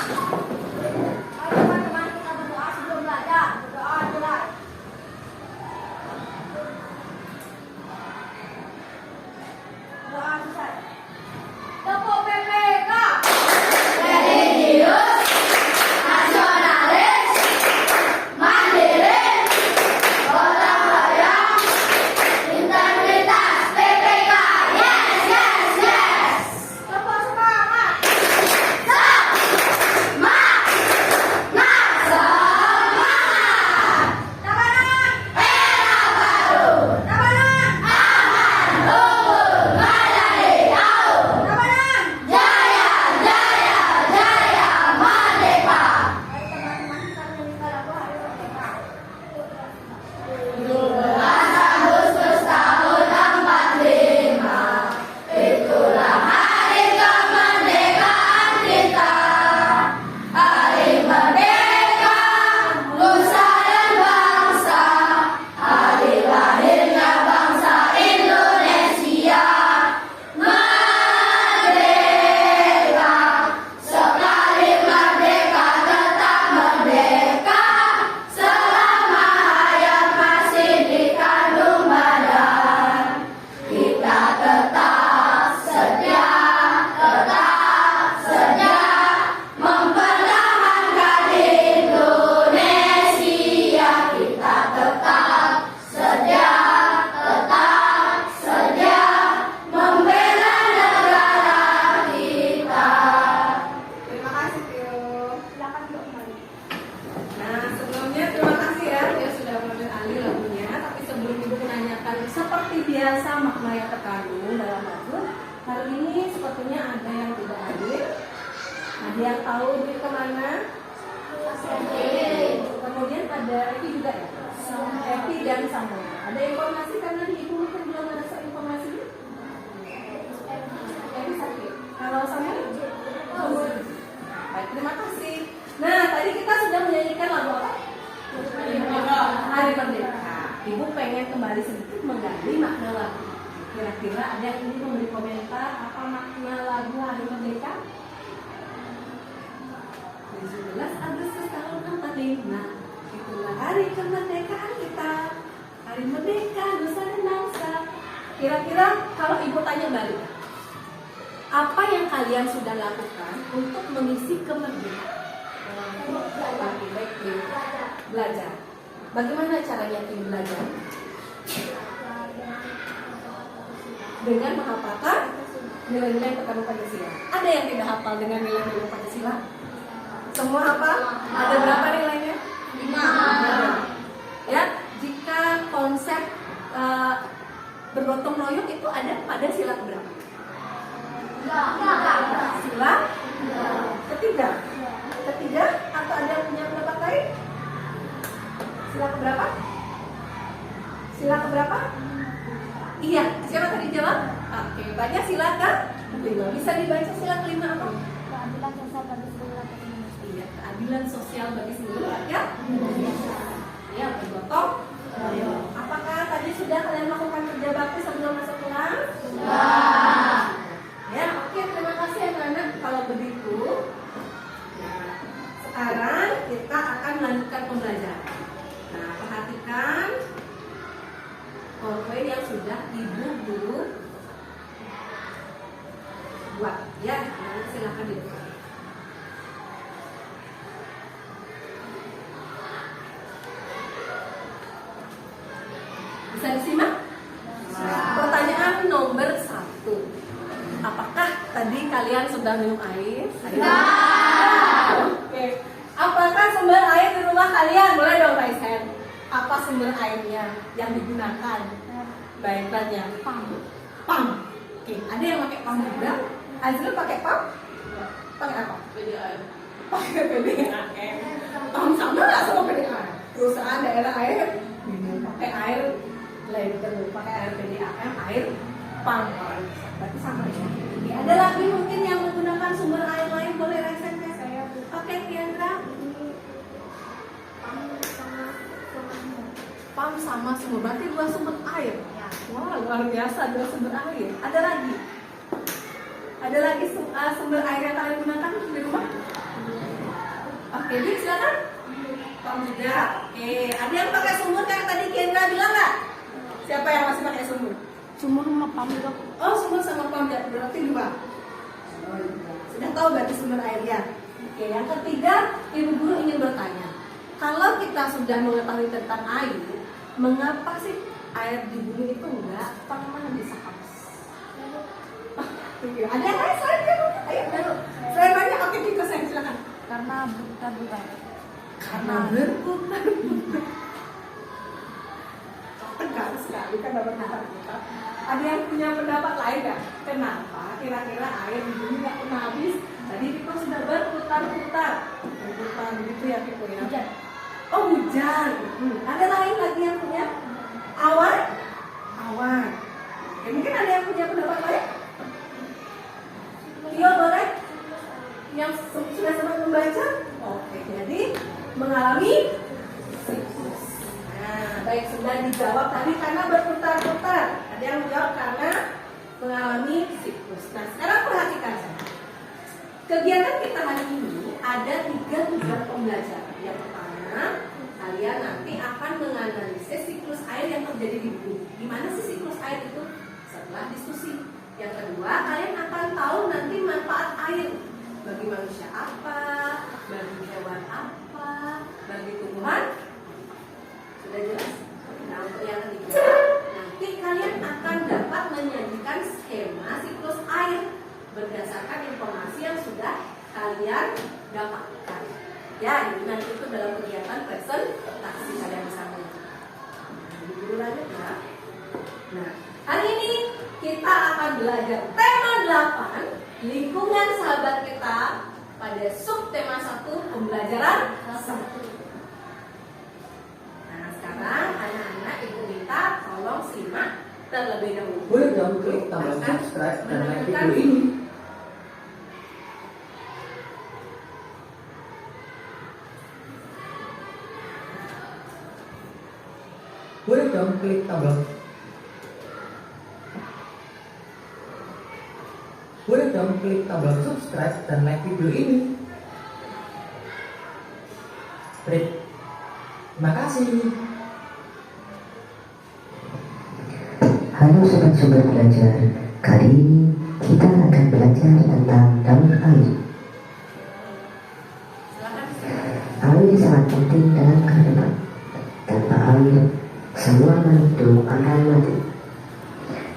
teman-teman, kita berdoa sebelum belajar. Berdoa mulai. Doa selesai. Tepuk PPK. Religius, nasionalis, mandiri, gotong royong, integritas, PPK. Yes, yes, yes. Tepuk semangat. Semangat. Tabanan. Era baru. Tabanan. Aman. Unggul. Madani. Tahu. Tabanan. Jaya, jaya, jaya. Merdeka. Ayo teman-teman, kita menyanyikan lagu Hari Merdeka. 17 Agustus tahun 45, itulah hari kemerdekaan kita. Hari merdeka, nusa dan bangsa, hari lahirnya bangsa Indonesia. Merdeka, sekali merdeka tetap merdeka, selama hayat masih di kandung badan. Kita tetap setia mempertahankan Indonesia. Kita tetap setia membela negara kita. Terima kasih Tio. Silakan Tio kembali. Nah, sebelumnya terima kasih ya Tio sudah mengambil alih lagunya. Tapi sebelum Ibu menanyakan seperti biasa makna yang terkandung dalam lagu, hari ini sepertinya ada yang tidak hadir. Ada yang tahu Ibu kemana? Kemudian ada Evi juga ya? Evi dan Samuel. Ada informasi karena Ibu mungkin belum ada informasi. Evi sakit. Kalau Samuel? Baik, terima kasih. Nah, tadi kita sudah menyanyikan lagu apa? Hari Merdeka. Ibu pengen kembali sedikit menggali makna lagu. Kira-kira ada yang ingin memberi komentar apa makna lagu Hari Merdeka? 17 Agustus tahun 45, itulah hari kemerdekaan kita. Hari merdeka, nusa dan bangsa. Kira-kira kalau Ibu tanya balik, apa yang kalian sudah lakukan untuk mengisi kemerdekaan? Belajar. Bagaimana caranya Tim belajar? Dengan menghafalkan nilai-nilai yang terkandung Pancasila. Ada yang tidak hafal dengan nilai-nilai Pancasila? Semua hafal? Ada berapa nilainya? 5. Ya, jika konsep bergotong royong itu ada pada sila berapa? Sila ketiga. Ketiga atau ada yang punya pendapat lain? Sila keberapa? Sila keberapa? Iya, siapa tadi jawab? Oke, banyak sila kelima. Bisa dibaca sila kelima apa? Keadilan sosial bagi seluruh rakyat Indonesia. Iya, keadilan sosial bagi seluruh rakyat Indonesia. Ya, bergotong royong. Apakah tadi sudah kalian melakukan kerja bakti sebelum masuk kelas? Sudah. Ya, oke, terima kasih anak-anak. Kalau begitu, sekarang kita akan melanjutkan pembelajaran. Nah, perhatikan PowerPoint yang sudah Ibu guru buat. Ya, silakan dibuka. Bisa disimak? Pertanyaan nomor 1. Apakah tadi kalian sudah minum air? Sudah. Oke. Apakah sumber air di rumah kalian? Boleh dong raise hand. Apa sumber airnya yang digunakan? Baik, tanya. Pump. Oke, ada yang pakai pump juga? Azrul pakai pump? Pakai apa? PDAM. Pakai PDAM. Pump sama nggak sama PDAM? Perusahaan daerah air pakai air lemper, pakai air PDAM, air pump. Berarti sama ya. Oke, ada lagi mungkin yang menggunakan sumber air lain, boleh raise hand? Oke, Tiandra. Pump sama sumber, berarti 2 sumber air. Wah, luar biasa, 2 sumber air. Ada lagi? Ada lagi sumber air yang kalian gunakan di rumah? Jadi silakan. Tom juga. Oke, ada yang pakai sumur kayak tadi Kendra bilang nggak? Siapa yang masih pakai sumur? Sumur sama pam juga. Oh, sumur sama pam berarti dua. Oh, iya. Sudah tahu berarti sumber airnya. Oke, yang ketiga, ibu guru ingin bertanya, kalau kita sudah mengetahui tentang air, mengapa sih air di bumi itu enggak pernah bisa habis? Ada yang lain selain dia? Ayo, baru. Selain banyak, oke kita silakan. Karena berputar-putar. Karena berputar. Tegar sekali kan berputar-putar. Ada yang punya pendapat lain nggak? Kenapa kira-kira air di bumi nggak pernah habis? Tadi Piko sudah berputar-putar. Berputar begitu ya Piko ya? Hujan. Oh hujan. Ada lain lagi yang punya? Awan? Awan. Ya, mungkin ada yang punya pendapat lain? Iya boleh? Yang sudah sempat membaca? Oke, jadi mengalami siklus. Nah, baik sudah dijawab tadi karena berputar-putar. Ada yang menjawab karena mengalami siklus. Nah, sekarang perhatikan saya. Kegiatan kita hari ini ada 3 tujuan pembelajaran. Yang pertama, kalian nanti akan menganalisis siklus air yang terjadi di bumi. Gimana sih siklus air itu? Setelah diskusi. Yang kedua, kalian akan tahu nanti manfaat air. Bagi manusia apa, bagi hewan apa, bagi tumbuhan. Sudah jelas? Nah, untuk yang ketiga, nanti kalian akan dapat menyajikan skema siklus air berdasarkan informasi yang sudah kalian dapatkan. Ya, ini nanti itu dalam kegiatan presentasi kalian bisa melihat. Nah, dulu lanjut ya. Nah, hari ini kita akan belajar tema 8 lingkungan sahabat kita pada subtema 1 pembelajaran 1. Nah, sekarang anak-anak ibu minta tolong simak terlebih dahulu. Boleh dong klik tombol subscribe dan like video ini. Boleh dong klik tombol. Boleh dong klik tombol subscribe dan like video ini. Break. Terima kasih. Halo Sobat Sumber Belajar, kali ini kita akan belajar tentang daun air. Air sangat penting dalam kehidupan. Tanpa air, semua makhluk akan mati.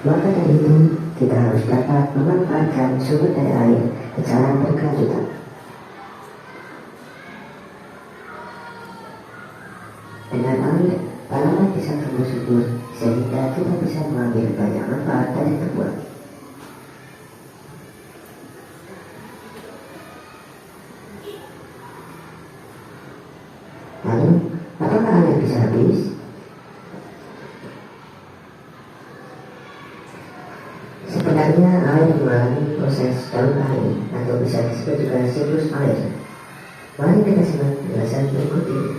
Maka dari itu, kita harus dapat memanfaatkan sumber daya air secara berkelanjutan. Dengan air, tanaman bisa tumbuh subur sehingga kita bisa mengambil banyak manfaat dari tumbuhan. Lalu, apakah air bisa habis? Sebenarnya air mengalami proses daun air atau bisa disebut juga siklus air. Mari kita simak penjelasan berikut ini.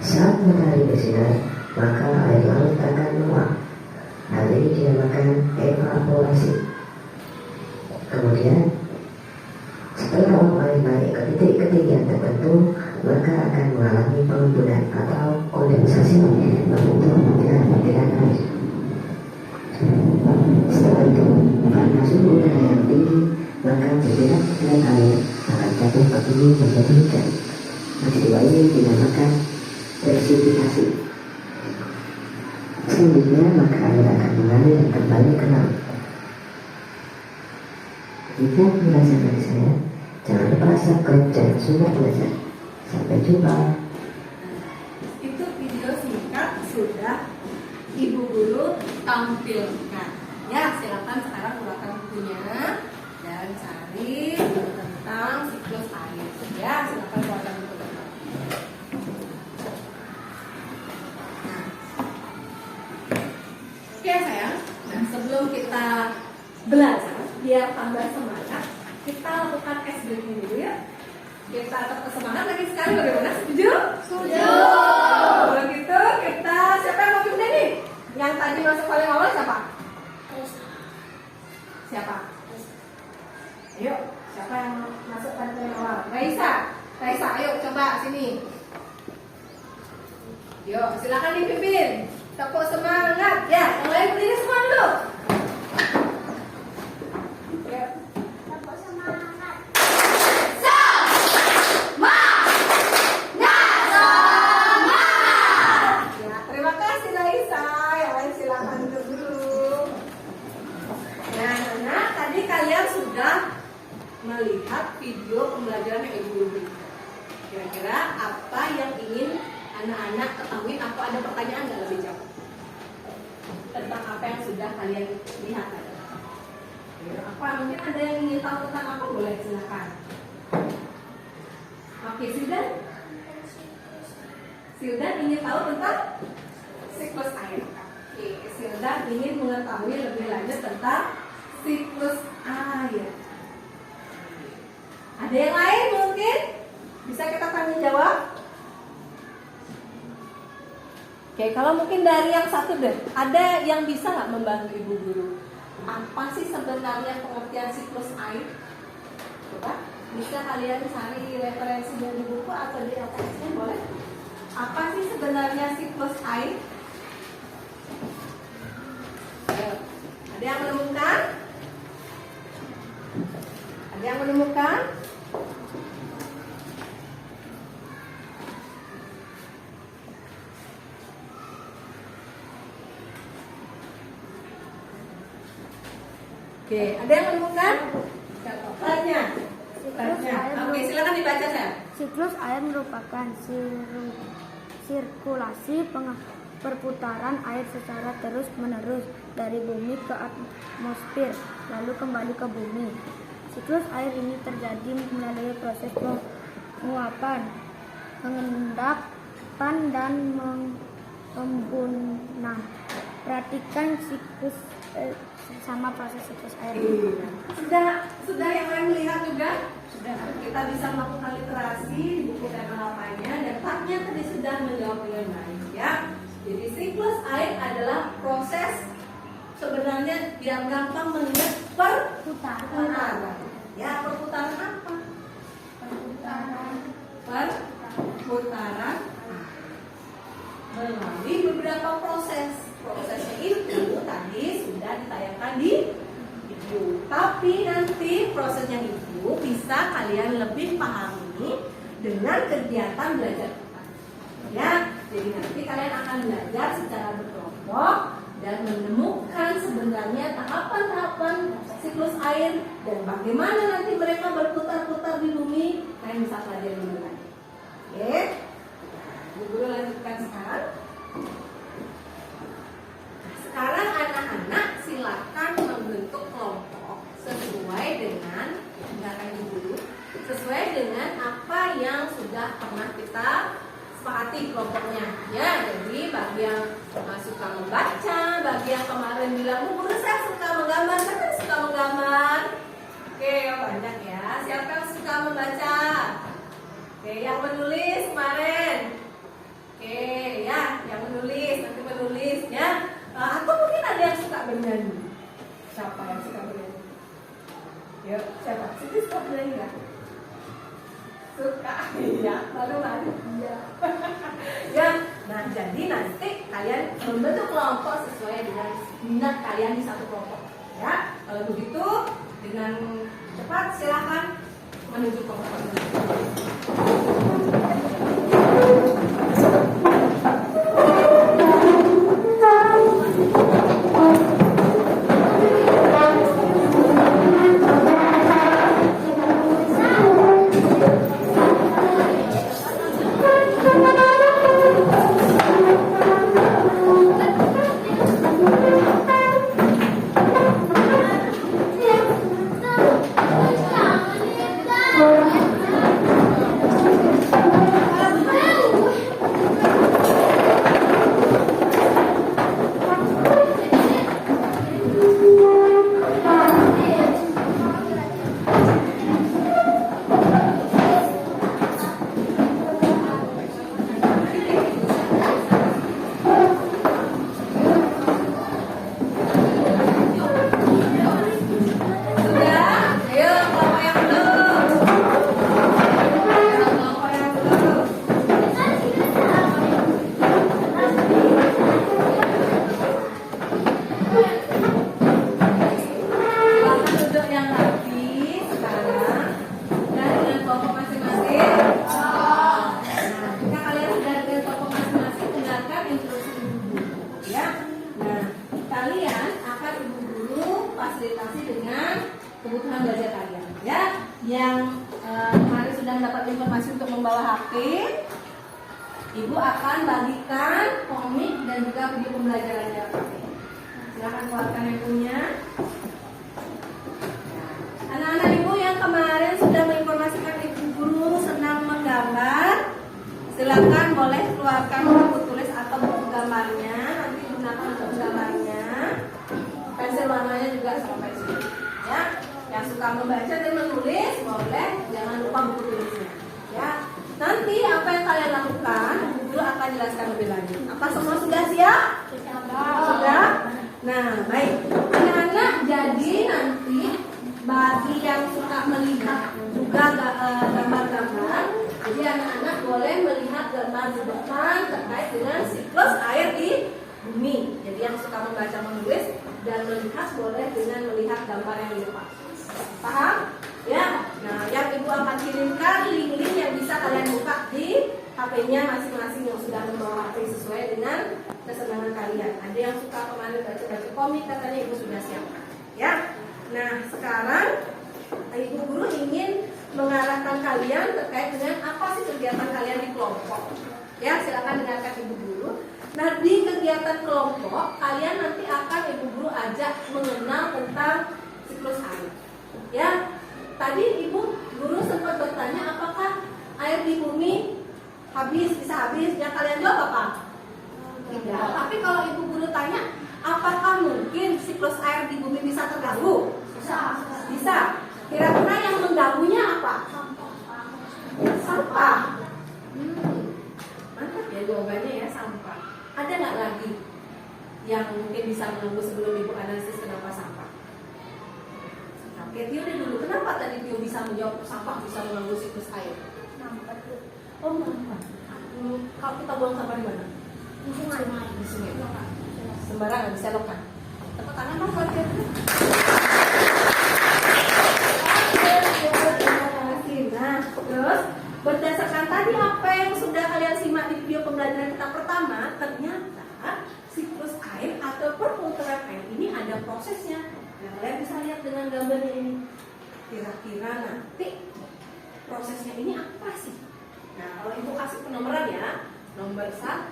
Saat matahari bersinar, maka air laut akan menguap. Hal ini dinamakan evaporasi. Kemudian, setelah uap air naik ke titik ketinggian tertentu, maka akan mengalami pengembunan atau kondensasi membentuk butiran-butiran air. Setelah itu, karena suhu udara yang tinggi, maka butiran-butiran air akan jatuh ke bumi menjadi hujan. Peristiwa ini dinamakan presipitation. Selanjutnya, maka air akan mengalir kembali ke laut. Jika penjelasan dari saya, jangan lupa subscribe dan Sumber Belajar. Sampai jumpa. Itu video singkat sudah ibu guru tampilkan. Ya, silakan sekarang keluarkan bukunya dan cari tentang siklus air. Ya, silakan keluarkan buku teman. Oke sayang, nah sebelum kita belajar biar tambah semangat, kita lakukan tes breaking dulu ya. Kita tetap semangat lagi sekali, bagaimana? Setuju? Setuju. Kalau gitu kita, siapa yang mau pindah nih? Yang tadi masuk paling awal siapa? Siapa? Ayo, siapa yang masukkan ke yang awal? Raisa, Raisa, ayo coba sini. Yuk, silakan dipimpin. Tepuk semangat. Ya, yang lain berdiri semua dulu. Yuk. Tepuk semangat. Ya, terima kasih Raisa. Yang lain silakan duduk dulu. Nah, anak, tadi kalian sudah melihat video pembelajaran yang Ibu beri. Kira-kira apa yang ingin anak-anak ketahui? Apa ada pertanyaan nggak lebih jauh tentang apa yang sudah kalian lihat tadi? Apa mungkin ada yang ingin tahu tentang apa? Boleh silakan. Oke, Sildan ingin tahu tentang siklus air. Oke, Sildan ingin mengetahui lebih lanjut tentang siklus air. Ada yang lain mungkin? Bisa kita tanya jawab? Oke, kalau mungkin dari yang satu deh, ada yang bisa nggak membantu Ibu Guru? Apa sih sebenarnya pengertian siklus air? Coba, bisa kalian cari referensi dari buku atau di LKS-nya, boleh? Apa sih sebenarnya siklus air? Ayo, ada yang menemukan? Ada yang menemukan? Oke, ada yang menemukan? Tanya. Oke, silakan dibaca saya. Siklus air merupakan sirkulasi perputaran air secara terus-menerus dari bumi ke atmosfer, lalu kembali ke bumi. Siklus air ini terjadi melalui proses penguapan, pengendapan, dan pembunan. Perhatikan siklus sama proses siklus air. Sudah yang lain melihat juga? Sudah. Kita bisa melakukan literasi di buku tema 8-nya, dan Taknya tadi sudah menjawab dengan baik ya. Jadi siklus air adalah proses, sebenarnya biar gampang mengingat, perputaran. Ya, perputaran apa? Perputaran melalui beberapa proses. Prosesnya itu tadi sudah ditayangkan di video. Tapi nanti prosesnya itu bisa kalian lebih pahami dengan kegiatan belajar kita. Ya, jadi nanti kalian akan belajar secara berkelompok dan menemukan sebenarnya tahapan-tahapan siklus air dan bagaimana nanti mereka berputar-putar di bumi. Kalian bisa pelajari dulu lagi. Oke, Bu Guru lanjutkan sekarang. Sekarang anak-anak silakan membentuk kelompok sesuai dengan sesuai dengan apa yang sudah pernah kita sepakati kelompoknya. Ya, jadi bagi yang suka membaca, bagi yang kemarin bilang, Bu Guru saya suka menggambar, saya suka menggambar. Oke, banyak ya. Siapa yang suka membaca? Oke, yang menulis kemarin. Oke, ya, yang menulis nanti menulis ya. Atau mungkin ada yang suka bernyanyi. Siapa yang suka bernyanyi? Yuk, siapa? Siti suka bernyanyi nggak? Suka, iya. Lalu lari, iya. Ya, nah jadi nanti kalian membentuk kelompok sesuai dengan minat kalian di satu kelompok. Ya, kalau begitu dengan cepat silakan menuju kelompok ini. yang rapi sekarang dan dengan kelompok masing-masing. Nah, jika kalian sudah dengan kelompok masing-masing, dengarkan instruksi ibu guru, ya. Nah, kalian akan ibu guru fasilitasi dengan kebutuhan belajar kalian, ya. Yang kemarin sudah mendapat informasi untuk membawa HP, ibu akan bagikan komik dan juga video pembelajarannya. Silahkan keluarkan yang punya. Anak-anak ibu yang kemarin sudah menginformasikan ibu guru senang menggambar, silakan boleh keluarkan buku tulis atau buku gambarnya. Nanti gunakan untuk gambarnya. Pensil warnanya juga sama pensil, ya. Yang suka membaca dan menulis boleh, jangan lupa buku tulisnya, ya. Nanti apa yang kalian lakukan, ibu guru akan jelaskan lebih lanjut. Apa semua sudah siap? Sudah. Nah, baik. Anak-anak, jadi nanti bagi yang suka melihat juga gambar-gambar, jadi anak-anak boleh melihat gambar di depan terkait dengan siklus air di bumi. Jadi yang suka membaca menulis dan melihat boleh dengan melihat gambar yang di depan. Paham? Ya. Nah, yang ibu akan kirimkan link-link yang bisa kalian buka di HP-nya masing-masing yang sudah membawa HP sesuai dengan kesenangan kalian. Ada yang suka kemarin baca-baca komik, katanya ibu sudah siapkan, ya. Nah, sekarang ibu guru ingin mengarahkan kalian terkait dengan apa sih kegiatan kalian di kelompok. Ya, silakan dengarkan ibu guru. Nah, di kegiatan kelompok kalian nanti akan ibu guru ajak mengenal tentang siklus air. Ya, tadi ibu guru sempat bertanya apakah air di bumi bisa habis. Yang kalian jawab apa? Tidak. Tapi kalau ibu guru tanya, apakah mungkin siklus air di bumi bisa terganggu? Bisa. Kira-kira yang mengganggunya apa? Sampah. Mantap ya jawabannya ya, sampah. Ada nggak lagi yang mungkin bisa mengganggu sebelum ibu analisis kenapa sampah? Oke, Tio deh dulu. Kenapa tadi Tio bisa menjawab sampah bisa mengganggu siklus air? Oh, sampah. Kalau kita buang sampah di mana? Di sungai. Di sungai. Sembarangan, diselokan. Tepuk tangan dong buat Tio. Nah, terus berdasarkan tadi apa yang sudah kalian simak di video pembelajaran kita pertama, ternyata siklus air atau perputaran air ini ada prosesnya. Nah, kalian bisa lihat dengan gambarnya ini. Kira-kira nanti prosesnya ini apa sih? Nah, kalau ibu kasih penomoran ya, nomor 1,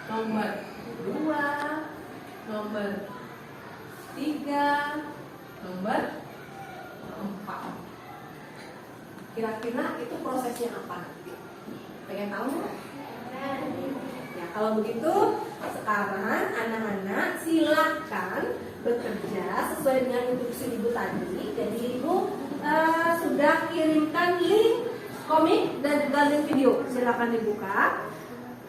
nomor 2, nomor 3, nomor 4. Kira-kira itu prosesnya apa? Pengen tahu nggak? Ya, kalau begitu sekarang anak-anak silakan bekerja sesuai dengan instruksi ibu tadi. Jadi ibu sudah kirimkan link komik dan juga link video. Silakan dibuka.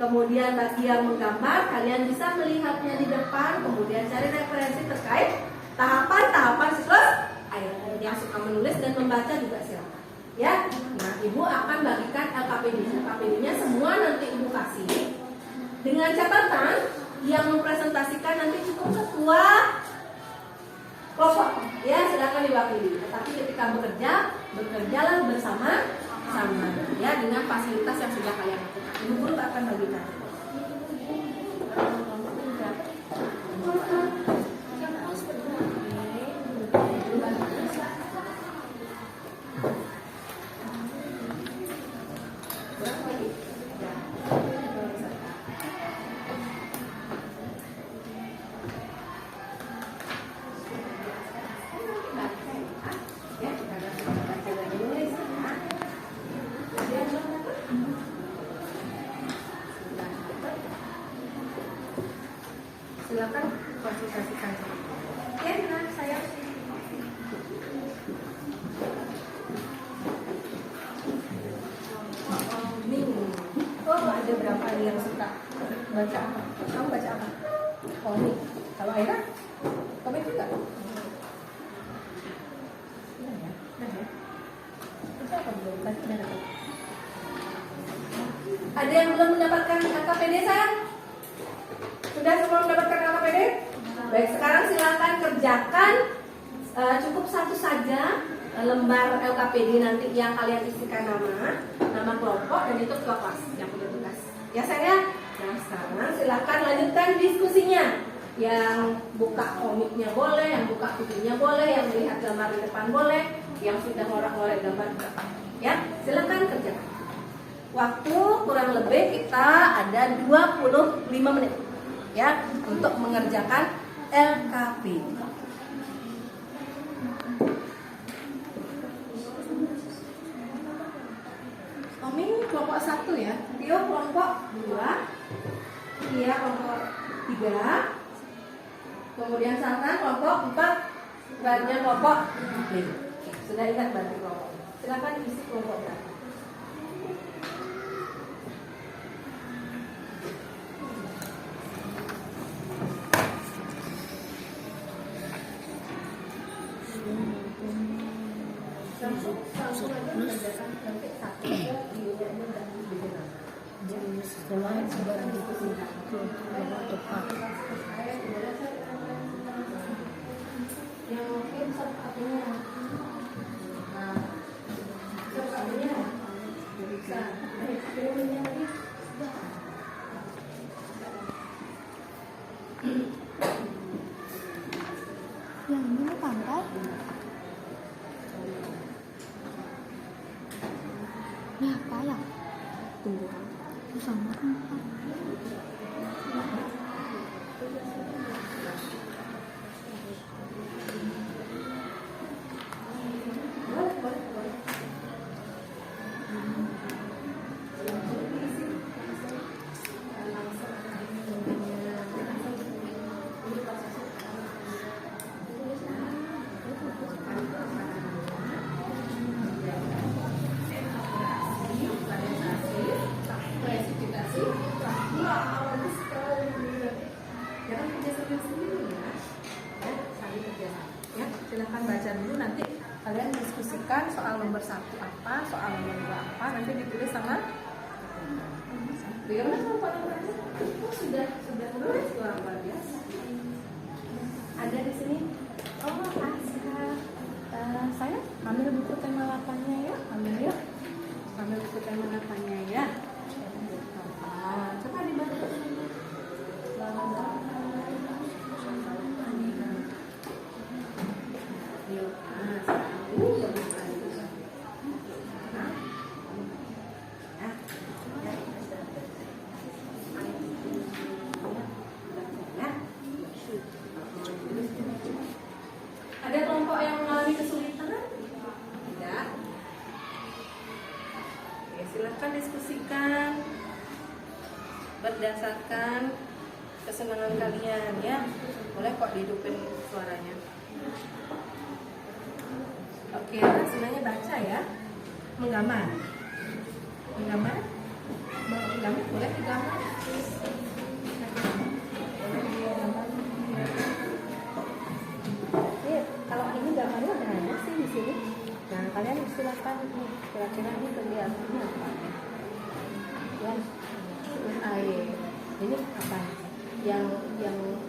Kemudian bagi yang menggambar, kalian bisa melihatnya di depan. Kemudian cari referensi terkait tahapan-tahapan siklus air. Yang suka menulis dan membaca juga silakan. Ya, nah ibu akan bagikan LKPD-nya semua nanti ibu kasih dengan catatan yang mempresentasikan nanti cukup ketua kelompok. Ya, silakan diwakili. Tetapi ketika bekerjalah bersama-sama ya dengan fasilitas yang sudah kalian lakukan. Ibu guru akan bagikan. Silakan konsultasikan. Oke, nah saya ada berapa yang suka baca apa? Kamu baca apa? Komik. Kalau Aira? Komik juga? Itu apa belum? Ada yang belum mendapatkan KPD sayang? Sudah semua mendapatkan KPD? Baik, sekarang silakan kerjakan Cukup satu saja lembar LKPD nanti yang kalian isikan nama kelompok dan itu ketua kelas yang punya tugas. Ya saya. Nah sekarang silakan lanjutkan diskusinya. Yang buka komiknya boleh, yang buka bukunya boleh, yang melihat gambar di depan boleh, yang sudah ngorek-ngorek gambar di depan. Ya silakan kerjakan. Waktu kurang lebih kita ada 25 menit ya untuk mengerjakan LKPD. Tommy kelompok 1 ya, Tio kelompok 2, Tia kelompok 3, kemudian Satan kelompok 4, Barnya kelompok 5. Sudah ingat berarti kelompok. Silakan isi kelompok berapa. Langsung aja kerjakan sampai 1 videonya dan dibikin. Selain sebarang itu tidak tepat. Yang mungkin satunya, satunya bisa. Filmnya lagi. Yang ini pantai. Ini apa ya? Tumbuhan. Sama kan? Silakan baca dulu, nanti kalian diskusikan soal nomor 1 apa, soal nomor 2 apa, nanti ditulis sama bagaimana kelompok nomornya? Oh, sudah menulis luar biasa. Ada di sini. Oh, Aska. Saya ambil buku tema 8-nya ya, ambil ya. Ambil buku tema 8-nya ya. Coba dibaca. Ada kelompok yang mengalami kesulitan? Tidak. Oke, silakan diskusikan berdasarkan kesenangan kalian ya. Boleh kok dihidupin suaranya. Oke, sebenarnya baca ya. Menggambar. Menggambar boleh digambar. Kalau ini gambarnya banyak sih di sini. Nah, kalian silakan kira-kira ini kelihatannya apa? Ya, air. Ini apa? Yang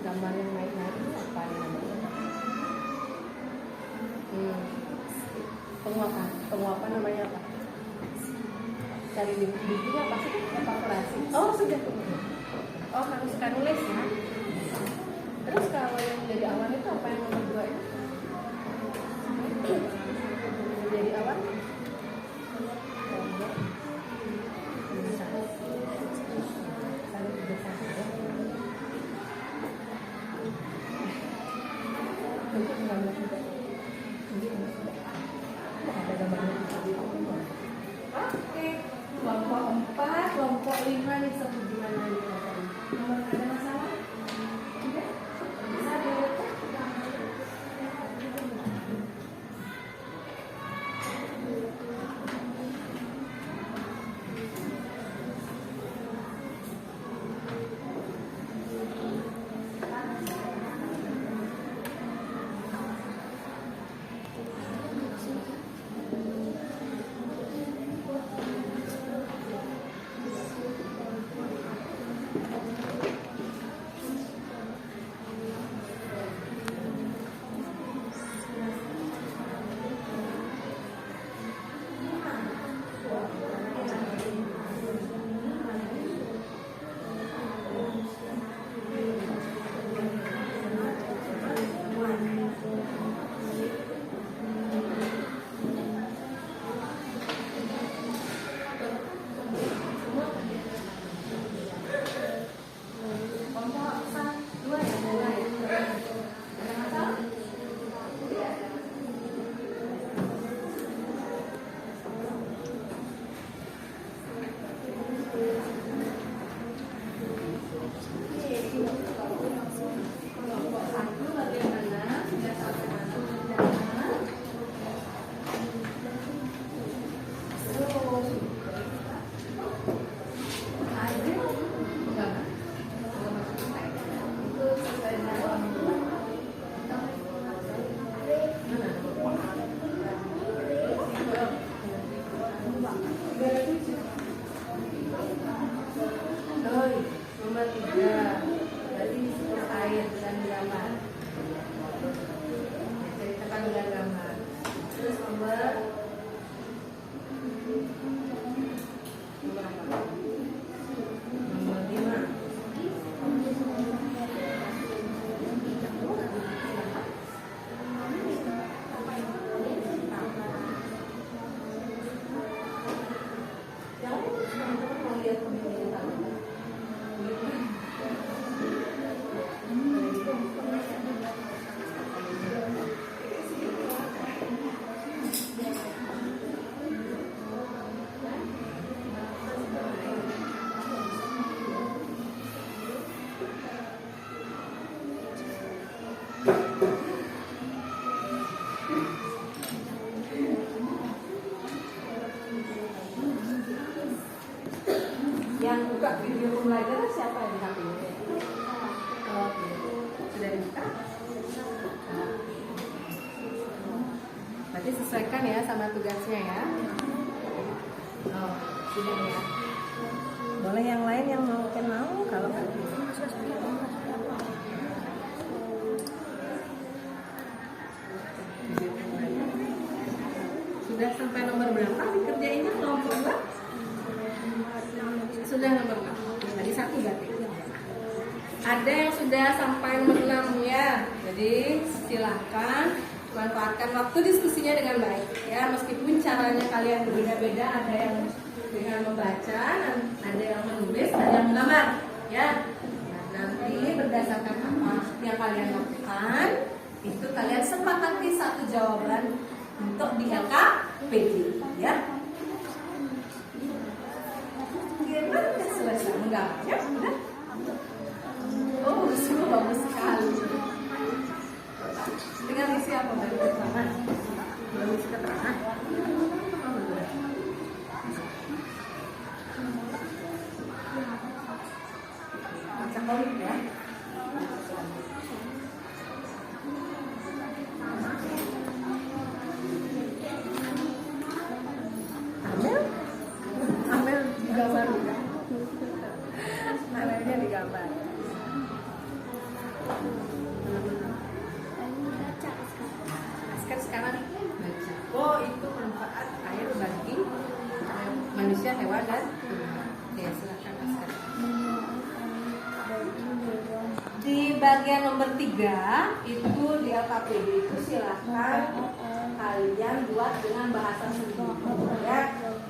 gambar yang naik-naik ini apa namanya? Penguapan namanya apa? Cari di bukunya apa sih? Evaporasi. Oh, sudah. Oh, harus nulis ya. Terus kalau yang jadi awan itu apa yang nomor 2 itu? Jadi awan? Oke, kelompok 4, kelompok 5 disebut gimana nih? Nomor ada masalah? Tidak? Bisa dilihat? belajar siapa yang di HP-nya? Oke. Sudah dibuka? Berarti sesuaikan ya sama tugasnya ya. Oh, sudah ya. Boleh yang lain yang mungkin mau kalau sudah sampai nomor berapa dikerjainnya kelompok 2? Sudah nomor 6. Tadi 1 berarti. Ada yang sudah sampai nomor 6 ya. Jadi silakan manfaatkan waktu diskusinya dengan baik ya. Meskipun caranya kalian berbeda-beda, ada yang dengan membaca, ada yang menulis, ada yang menggambar ya. Nah, nanti berdasarkan apa yang kalian lakukan, itu kalian sepakati satu jawaban untuk di LKPD ya. Gimana udah selesai menggambarnya? Udah? Oh, semua bagus sekali. Tinggal isi apa baru keterangan? Belum isi keterangan. Baca komik ya. Amel digambar. Amelnya digambar. Askar sekarang baca. Oh, itu manfaat air bagi manusia, hewan dan tumbuhan. Ya, silakan Askar. Di bagian nomor 3 itu di LKPD itu silakan kalian buat dengan bahasa sendiri ya.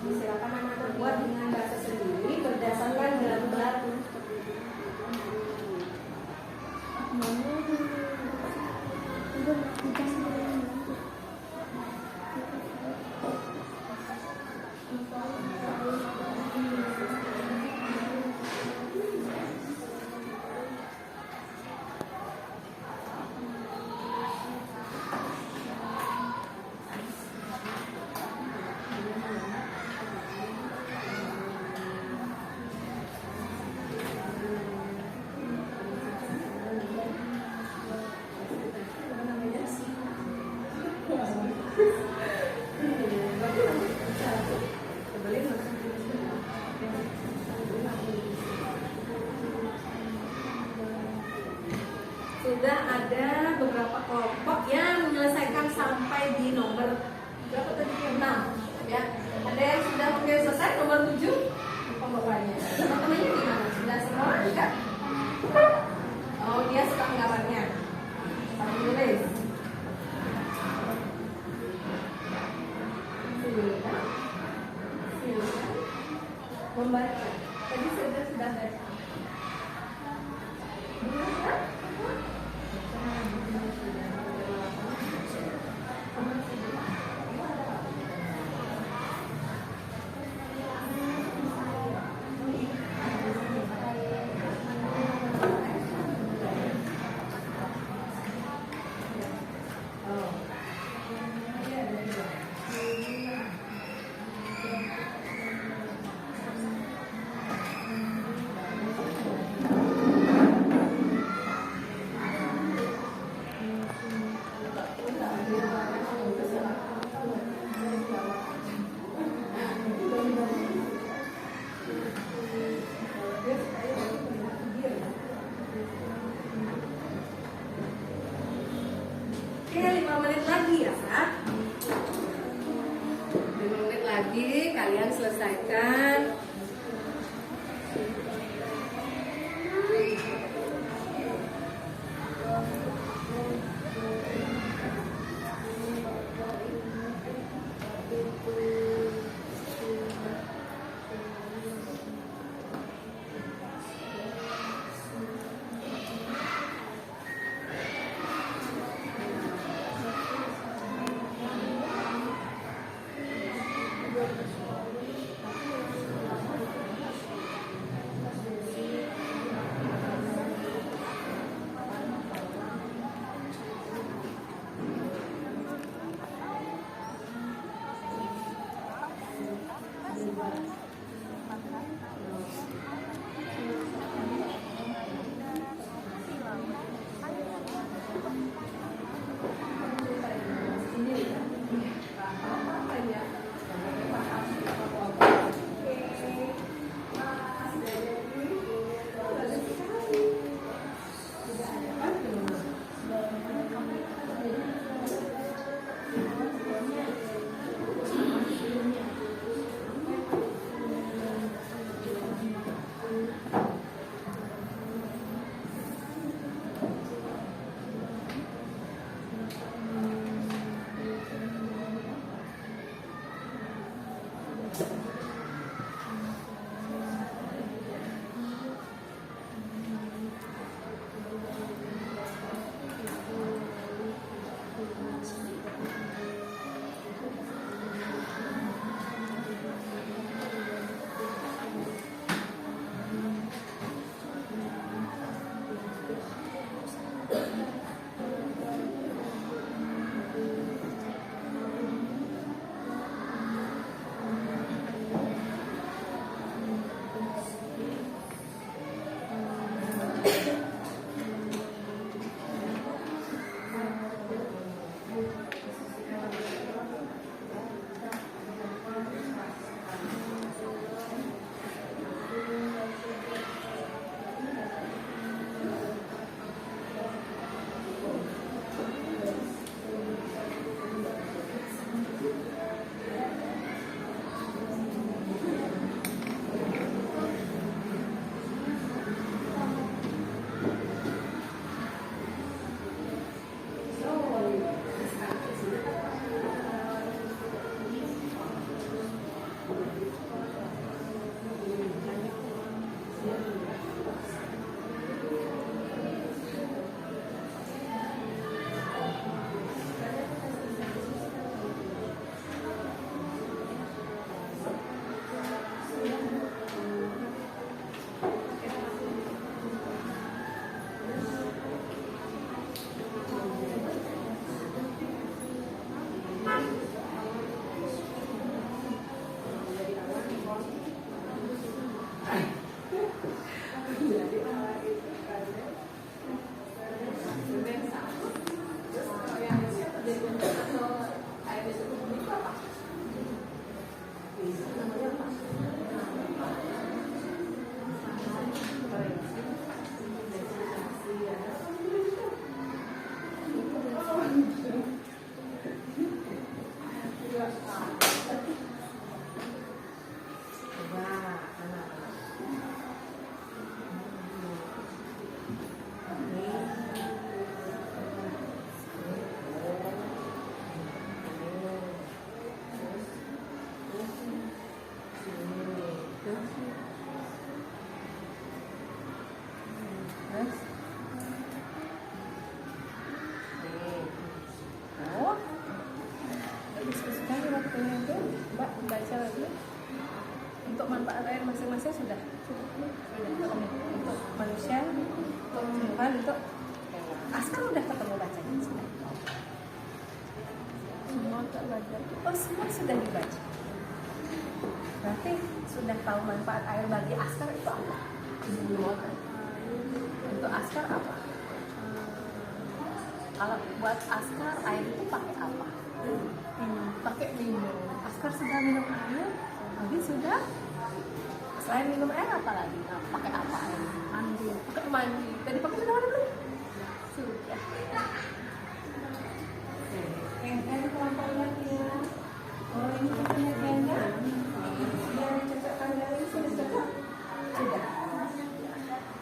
Silakan anak-anak buat dengan bahasa sendiri berdasarkan gelar-gelar sudah ada beberapa kelompok yang menyelesaikan sampai di nomor berapa tadi? 6 ya. Ada yang sudah mungkin selesai nomor 7 pembawanya. Teman-temannya gimana? Sudah semua enggak? Oh, dia suka menggambarnya. Sambil nulis. Silakan membaca. Tadi sudah baca. Oke, 5 menit lagi ya, 5 menit lagi kalian selesaikan. Untuk manfaat air masing-masing sudah untuk manusia, untuk tumbuhan, untuk Askar udah ketemu bacanya sudah. Semua belajar. Oh, semua sudah dibaca. Berarti sudah tahu manfaat air bagi Askar itu apa? Untuk Askar apa? Kalau buat Askar air itu pakai apa? Pakai minum. Askar sudah minum air, Abi sudah. Selain minum air apa lagi? Nah, pakai apa air? Mandi. Pakai mandi. Tadi pakai sudah mana belum? Sudah. Yang kelompok lagi ya. Oh, ini punya tenda. Yang cocokkan dari sudah cocok. Sudah.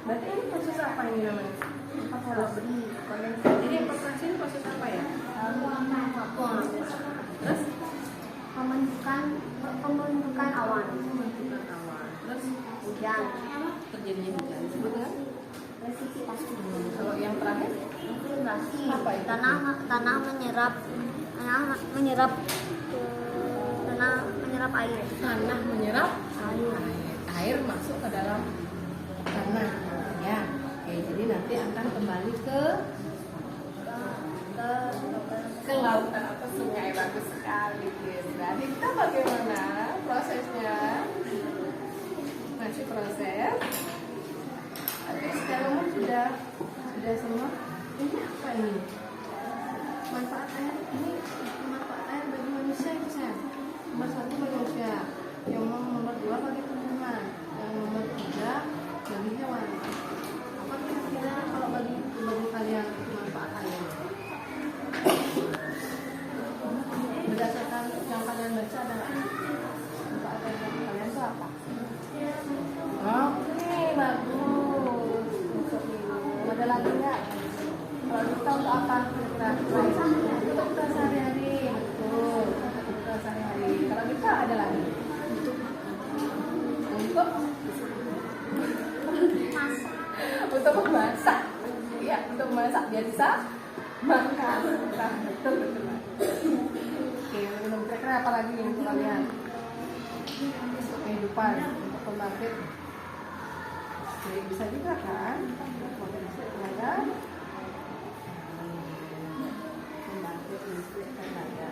Berarti ini proses apa ini namanya? Kalau beri kondensasi. Jadi evaporasi ini proses apa ya? Terus pembentukan awan. pembentukan awan. Terus Hujan. terjadinya hujan. Disebut dengan Presipitasi. kalau yang terakhir Infiltrasi. apa itu? Tanah menyerap air. Tanah menyerap Air. air masuk ke dalam tanah. Ya. Oke, jadi nanti akan kembali ke lautan atau sungai. Bagus sekali, guys. Jadi kita bagaimana prosesnya? Masih proses. Tapi sekarang sudah semua. Ini apa ini? Manfaat air ini, manfaat air bagi manusia itu saya. Nomor 1 manusia, yang nomor 2 bagi tumbuhan, yang nomor 3 bagi hewan. Apa kira-kira kalau bagi kalian manfaat air? Berdasarkan yang kalian baca ada nggak? Manfaat air bagi kalian itu apa? Oke, bagus. Untuk minum. Ada lagi nggak? Kalau kita untuk apa? Untuk kita sehari-hari. Betul. Untuk kita sehari-hari. Kalau kita ada lagi. Untuk bisa makan. Nah, betul. Oke, belum kira-kira apa lagi yang kalian? Kehidupan untuk pembangkit. Oke, bisa juga kan? Potensi tenaga. Pembangkit listrik tenaga.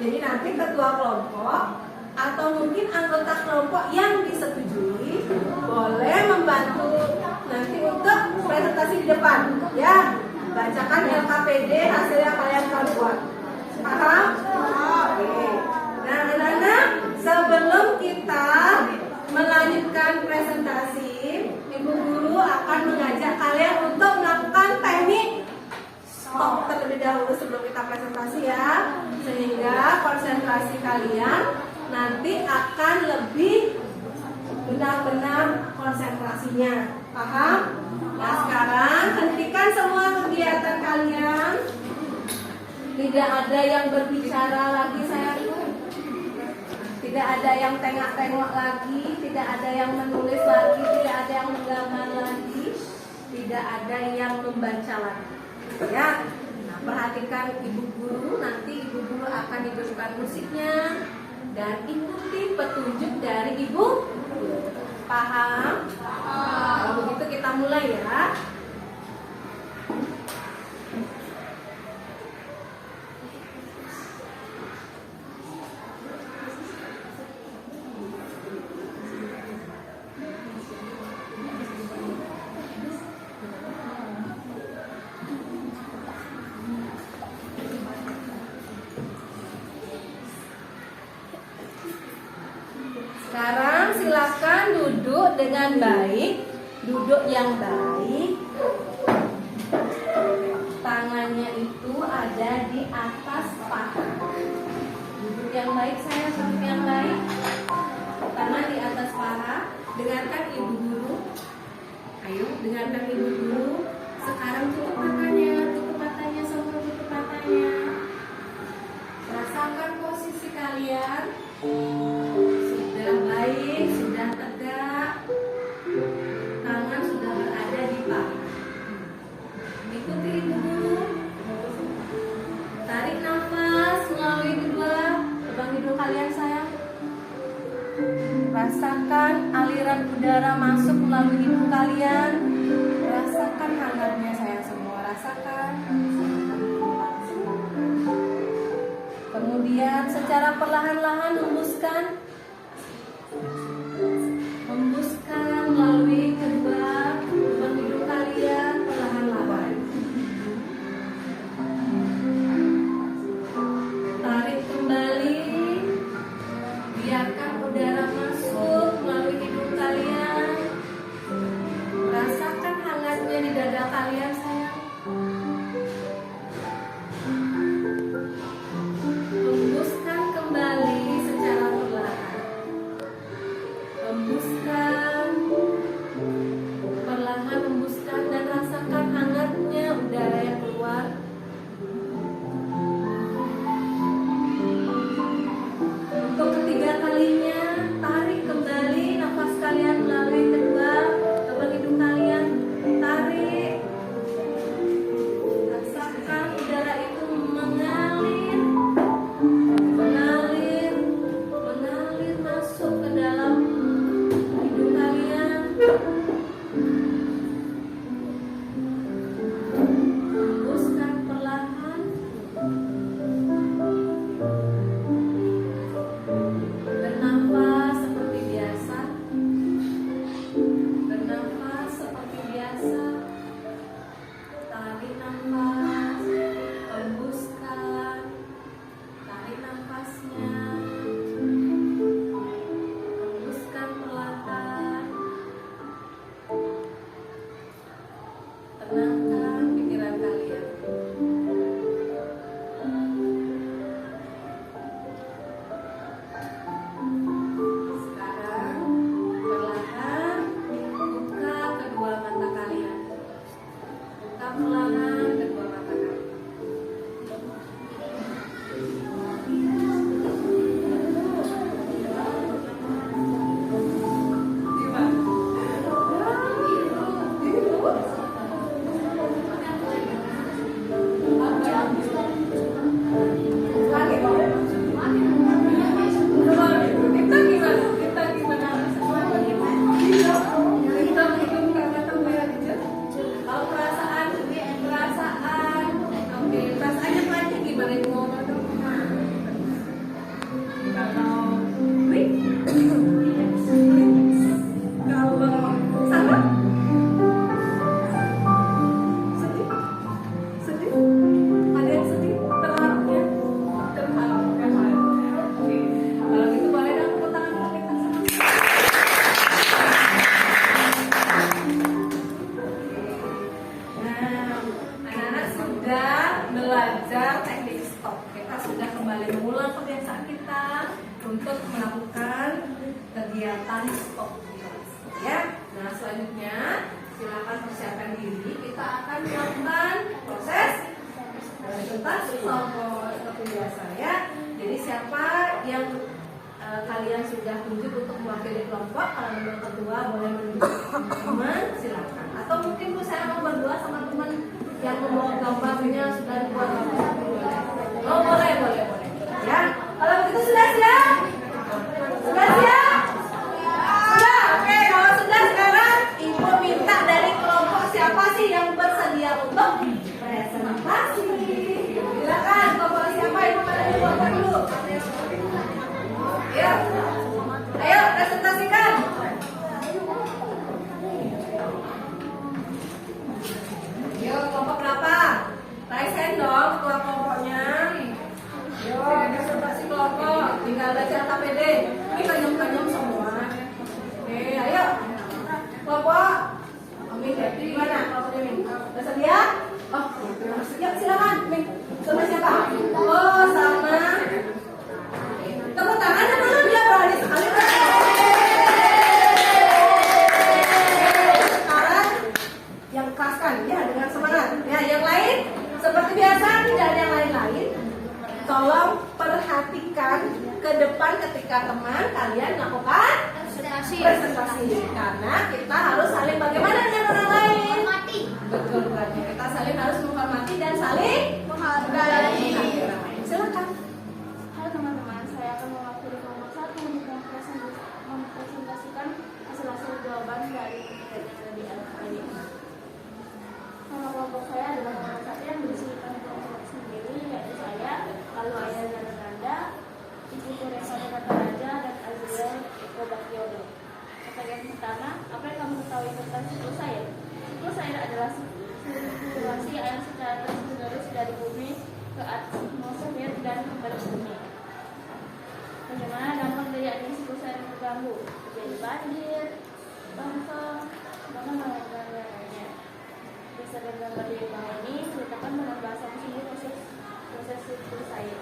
Jadi nanti ketua kelompok atau mungkin anggota kelompok yang disetujui boleh membantu nanti untuk presentasi di depan, ya. Bacakan LKPD hasil yang kalian telah buat. Paham? Oke. Nah, anak-anak, sebelum kita melanjutkan presentasi, Ibu Guru akan mengajak kalian untuk melakukan teknik stop terlebih dahulu sebelum kita presentasi, ya. Sehingga konsentrasi kalian nanti akan lebih benar-benar konsentrasinya. Paham? Nah, sekarang hentikan semua kegiatan kalian. Tidak ada yang berbicara lagi, sayangku. Tidak ada yang tengok-tengok lagi, tidak ada yang menulis lagi, tidak ada yang menggambar lagi, tidak ada yang membaca lagi. Ya. perhatikan ibu guru, nanti ibu guru akan hidupkan musiknya dan ikuti petunjuk dari ibu guru. Paham? Kalau begitu kita mulai ya. Sekarang silakan duduk dengan baik, duduk yang baik. Tangannya itu ada di atas paha. Duduk yang baik, saya duduk yang baik. Tangan di atas paha. Dengarkan ibu guru. Ayo, dengarkan ibu guru. Sekarang tutup matanya, semua tutup matanya. Rasakan posisi kalian. Sudah baik, sudah tegak. Tangan sudah berada di paha. Ikuti ibu guru. Tarik nafas melalui kedua lubang hidung kalian sayang. Rasakan aliran udara masuk melalui hidung kalian. Rasakan hangatnya sayang semua. Rasakan. Kemudian secara perlahan-lahan hembuskan melalui kedua lubang hidung kalian perlahan-lahan. Tarik kembali, biarkan udara masuk melalui hidung kalian. Rasakan hangatnya di dada kalian sayang. Hembuskan kembali secara perlahan. Hembuskan, perlahan hembuskan dan rasakan hangatnya udara yang keluar. Untuk ketiga kalinya, tarik kembali nafas kalian melalui kedua lubang hidung kalian. Tarik, rasakan udara itu mengalir masuk ke dalam hidung kalian. Hembuskan perlahan. Bernafas seperti biasa. Bernafas seperti biasa. Tarik nafas, hembuskan. Tarik nafasnya. Hembuskan perlahan. Tenangkan pikiran kalian. Sekarang perlahan buka kedua mata kalian. Buka perlahan kedua mata kalian. Kalau perasaan, oke, perasaannya pelannya gimana itu ngomong dong? Kalau sama, sedih, ada yang sedih, terharunya, Oke, kalau gitu boleh dong tepuk tangan kita sama. Nah, anak-anak sudah belajar teknik stop. Kita sudah kembali mengulang kebiasaan kita untuk melakukan kegiatan stop. Ya. Nah, selanjutnya silakan persiapkan diri. Kita akan melakukan proses tentang stop seperti biasa ya. Jadi siapa yang kalian sudah tunjuk untuk mewakili kelompok, kalau memang kedua boleh menunjuk teman, silakan. Atau mungkin Bu saya mau berdua sama teman yang membawa gambarnya sudah dibuat Karena kita harus saling bagaimana dengan orang lain? Mati. Betul berarti kita saling harus menghormati dan saling Menghargai. orang lain. Silakan. Halo teman-teman, saya akan mewakili kelompok 1 untuk mempresentasikan hasil-hasil jawaban dari pertanyaan yang ada di LKPD. Nama kelompok saya adalah kelompok 1 yang berisikan kelompok sendiri, yaitu saya, lalu Ayah dan Nanda, Ibu Teresa Kata Raja, dan Azriel Eko Bakyono. Pertanyaan pertama, apa yang kamu ketahui tentang siklus air? Siklus air adalah sirkulasi air secara terus-menerus dari bumi ke atmosfer dan kembali ke bumi. Bagaimana dampak dari adanya siklus air yang terganggu? Terjadi banjir, longsor, bahkan lain-lainnya. Berdasarkan gambar di bawah ini, ceritakan dengan bahasa sendiri proses siklus air.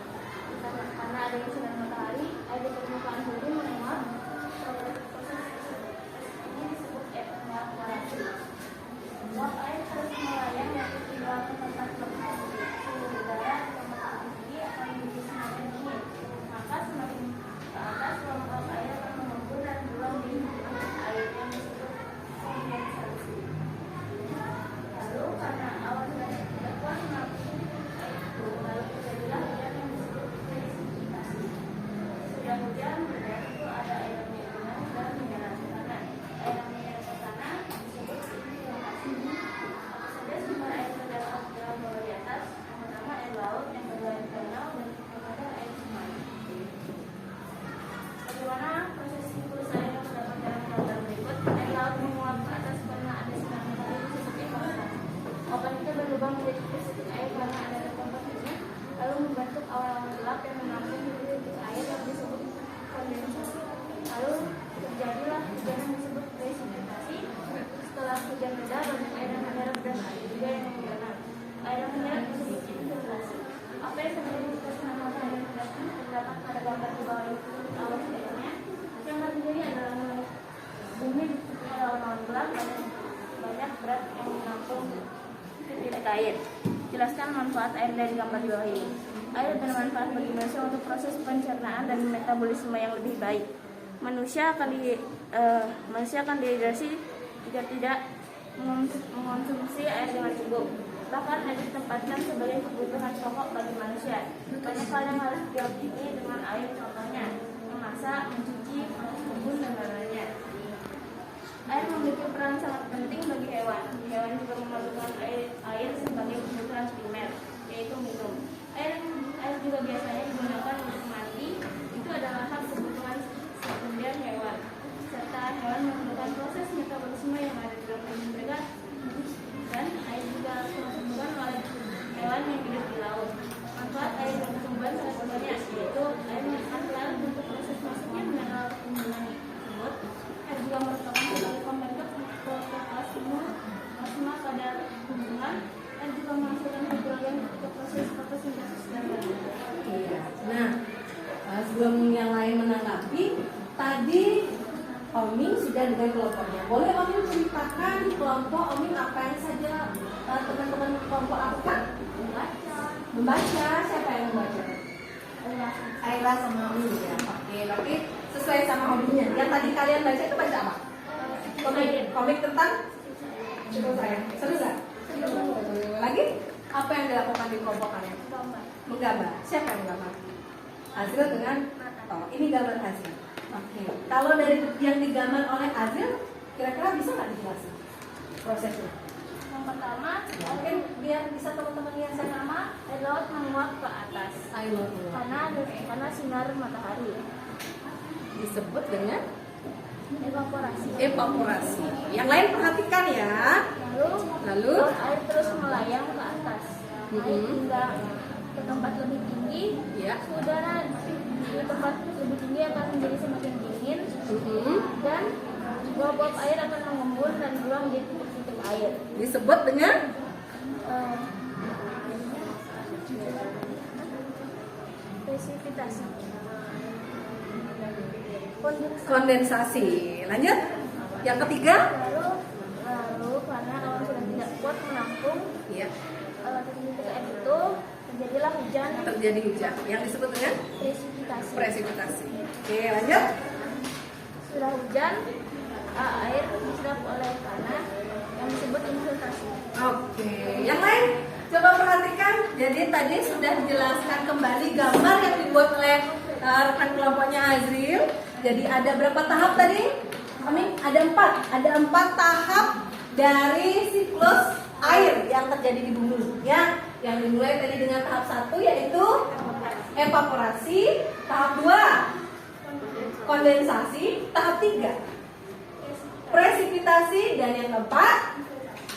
Karena adanya sinar matahari, air di permukaan bumi menguap. Proses ini disebut evaporasi. Uap air terus melayang dari tinggal ke tempat berada. Suhu udara di tempat tinggi akan menjadi semakin dingin. Maka semakin ke atas uap air akan mengumpul dan berulang di air yang disebut kondensasi. Lalu karena awan tidak kuat menampung air itu, lalu terjadilah hujan yang disebut presipitasi. Sudah hujan, berarti itu ada air yang turun dan menyerap ke tanah. Air yang menyerap ke tanah disebut presipitation. Apa saja sumber air terdapat dalam bawah di atas? Yang pertama air laut, yang kedua air danau, dan yang ketiga air sungai. Bagaimana proses siklus air yang terdapat dalam gambar berikut? Air laut menguap ke atas karena ada sinar matahari disebut evaporasi. Obat itu berlubang menjadi titik air karena ada tempat ini, lalu membentuk awan-awan gelap yang menampung titik air yang disebut kondensasi. Lalu terjadilah hujan yang disebut presipitasi. Setelah hujan reda, banyak air yang menyerap dan ada juga yang menggenang. Air yang menyerap disebut infiltrasi. Apa yang terjadi jika sinar matahari yang terdapat pada gambar di bawah itu awal sebenarnya? Yang terjadi adalah bumi ditutupi oleh awan-awan gelap dan banyak berat yang menampung titik air. Jelaskan manfaat air dari gambar di bawah ini. Air bermanfaat bagi manusia untuk proses pencernaan dan metabolisme yang lebih baik. Manusia akan dehidrasi jika tidak mengonsumsi air dengan cukup. Bahkan air ditempatkan sebagai kebutuhan pokok bagi manusia. Banyak hal yang harus dioptimi dengan air, contohnya memasak, mencuci, mengurus kebun, dan lain-lainnya. Air memiliki peran sangat penting bagi hewan. Hewan juga memerlukan air sebagai kebutuhan primer, yaitu minum. Air juga biasanya digunakan untuk mandi. Itu adalah hak kebutuhan sekunder hewan. Serta hewan memerlukan proses metabolisme yang ada di dalam tubuh mereka. Dan air juga dibutuhkan oleh hewan yang hidup di laut. Manfaat air yang tumbuhan salah satunya yaitu air merupakan untuk proses masuknya mineral tumbuhan tersebut. Air juga merupakan sebagai pembentuk plasma pada tumbuhan dan juga menghasilkan hidrogen untuk proses fotosintesis dan lain-lain. Nah, sebelum yang lain menanggapi, tadi Oming sudah dengan kelompoknya. Boleh Oming ceritakan di kelompok Oming apa yang saja teman-teman kelompok lakukan? Membaca. Siapa yang membaca? Aira sama Oming ya. Oke, tapi sesuai sama hobinya. Yang tadi kalian baca itu baca apa? Komik tentang? Seru saya. Seru nggak? Lagi? Apa yang dilakukan di kelompok kalian? Menggambar. Siapa yang menggambar? Azril dengan ini gambar hasil. Oke. Kalau dari yang digambar oleh Azril, kira-kira bisa nggak dijelasin prosesnya? Yang pertama, Mungkin biar bisa teman-teman yang saya nama air laut menguap ke atas air laut karena sinar matahari. disebut dengan Evaporasi. evaporasi. Yang lain perhatikan ya. Lalu uap air terus melayang ke atas. Naik hingga ke tempat lebih tinggi. ya. Suhu udara di tempat lebih tinggi akan menjadi semakin dingin dan uap air akan mengembun dan berulang di titik-titik air. Disebut dengan Presipitasi. kondensasi. Lanjut. Yang ketiga? Lalu karena awan sudah tidak kuat menampung Ya. titik air itu, terjadilah hujan. Terjadi hujan. Yang disebut dengan Presipitasi. presipitasi. Oke, lanjut. Sudah hujan, Air diserap oleh tanah yang disebut infiltrasi. Oke, yang lain coba perhatikan. Jadi tadi sudah dijelaskan kembali gambar yang dibuat oleh rekan kelompoknya Azril. Jadi ada berapa tahap tadi? Kami ada 4. Ada 4 tahap dari siklus air yang terjadi di bumi. Ya, yang dimulai tadi dengan tahap 1 yaitu evaporasi, tahap 2 kondensasi, tahap 3 presipitasi, dan yang keempat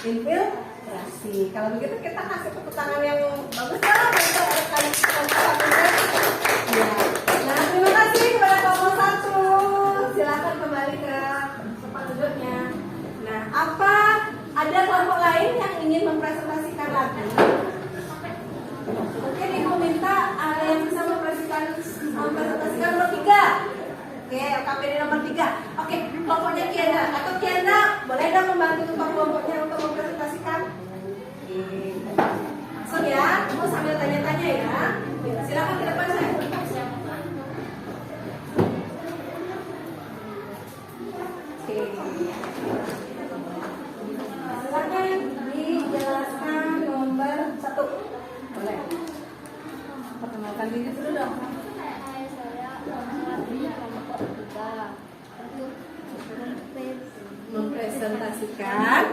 infiltrasi. Kalau begitu kita kasih tepuk tangan yang bagus ya untuk rekan kelompok 1. Ya. Nah, terima kasih kepada kelompok 1. Silakan kembali ke tempat duduknya. Nah, apa ada kelompok lain yang ingin mempresentasikan lagi? Mungkin ibu minta ada yang bisa mempresentasikan nomor 3. Oke, KPD nomor 3. Oke, kelompoknya Kiana atau Kiana boleh dong membantu untuk kelompoknya untuk mempresentasikan? Langsung ya, kamu sambil tanya-tanya ya. Silakan ke depan saya. Oke. Silakan dijelaskan nomor 1. Boleh. Perkenalkan diri dulu dong. Mempresentasikan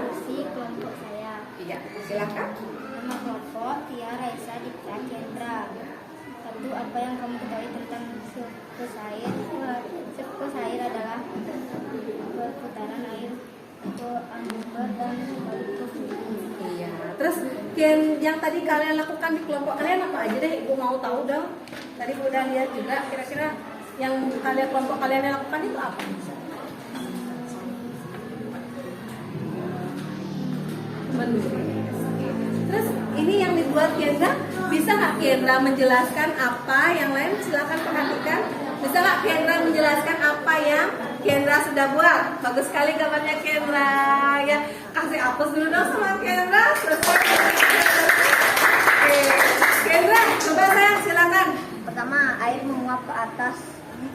kelompok saya. iya, silakan. Nama kelompok Tia Raisa Dipta Kendra. 1. Apa yang kamu ketahui tentang siklus air? Siklus air adalah perputaran air ke sumber dan kembali ke bumi. Iya. Terus yang tadi kalian lakukan di kelompok kalian apa aja deh? Ibu mau tahu dong. Tadi ibu udah lihat juga. Kira-kira yang kelompok kalian yang lakukan itu apa? Terus ini yang dibuat Kendra, bisa nggak Kendra menjelaskan apa yang lain? Silakan perhatikan. Bisa nggak Kendra menjelaskan apa yang Kendra sudah buat? Bagus sekali gambarnya Kendra. Ya, kasih hapus dulu dong sama Kendra. Selesai. Oke, Kendra, coba saya silakan. Pertama, air menguap ke atas,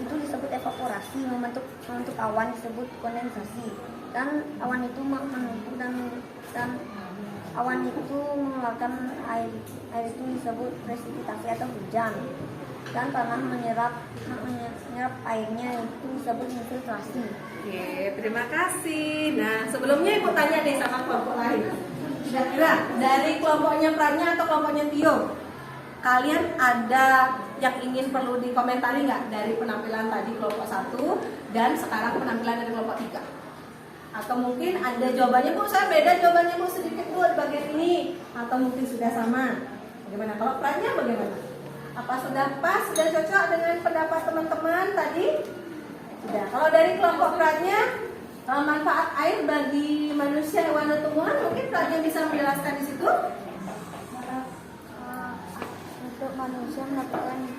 itu disebut evaporasi, membentuk awan disebut kondensasi. Dan awan itu menumpuk dan awan itu mengeluarkan air itu disebut presipitasi atau hujan. Dan tanah menyerap airnya itu disebut infiltrasi. Oke, terima kasih. Nah, sebelumnya ibu tanya nih sama kelompok lain. Kira-kira dari kelompoknya Pranya atau kelompoknya Tio, kalian ada yang ingin perlu dikomentari nggak dari penampilan tadi kelompok 1 dan sekarang penampilan dari kelompok 3? Atau mungkin ada jawabannya, Bu, saya beda jawabannya, Bu, sedikit, Bu, di bagian ini. Atau mungkin sudah sama. Bagaimana? Kalau Pranya bagaimana? Apa sudah pas, sudah cocok dengan pendapat teman-teman tadi? Sudah. Kalau dari kelompok Pranya, manfaat air bagi manusia, hewan, dan tumbuhan, mungkin Pranya bisa menjelaskan di situ? Untuk manusia melakukan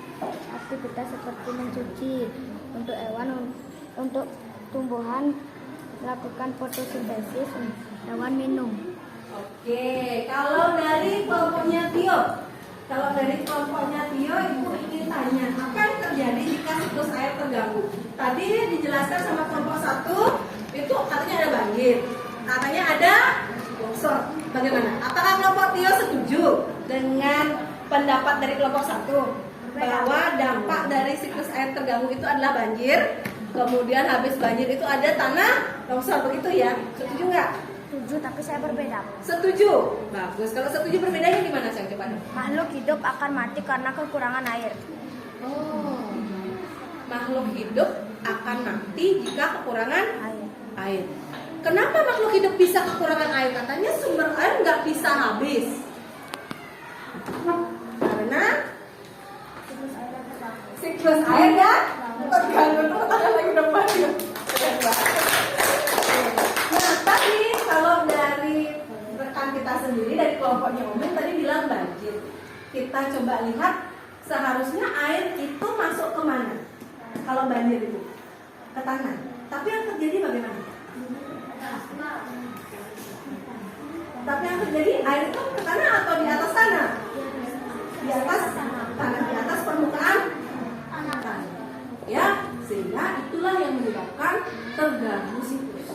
aktivitas seperti mencuci, untuk hewan, untuk tumbuhan melakukan fotosintesis, hewan minum. Oke, kalau dari kelompoknya Tio, ibu ingin tanya, apa yang terjadi jika siklus air terganggu? Tadi dijelaskan sama kelompok 1, itu katanya ada banjir, katanya ada longsor. Bagaimana? Apakah kelompok Tio setuju dengan pendapat dari kelompok 1 bahwa dampak dari siklus air terganggu itu adalah banjir? Kemudian habis banjir itu ada tanah longsor, begitu ya? Setuju nggak? Setuju, tapi saya berbeda. Setuju. Bagus. Kalau setuju berbedanya gimana, sayang? Coba dong. Makhluk hidup akan mati karena kekurangan air. Oh. Makhluk hidup akan mati jika kekurangan air. Kenapa makhluk hidup bisa kekurangan air? Katanya sumber air nggak bisa habis. Karena siklus air ya terganggu. Lagi depan ya. Nah, tadi kalau dari rekan kita sendiri dari kelompoknya Umin tadi bilang banjir. Kita coba lihat seharusnya air itu masuk ke mana? Kalau banjir itu ke tanah. Tapi yang terjadi bagaimana? Tapi yang terjadi air itu ke tanah atau di atas tanah? Di atas tanah, di atas permukaan tanah. Ya, sehingga itulah yang menyebabkan terganggu siklus.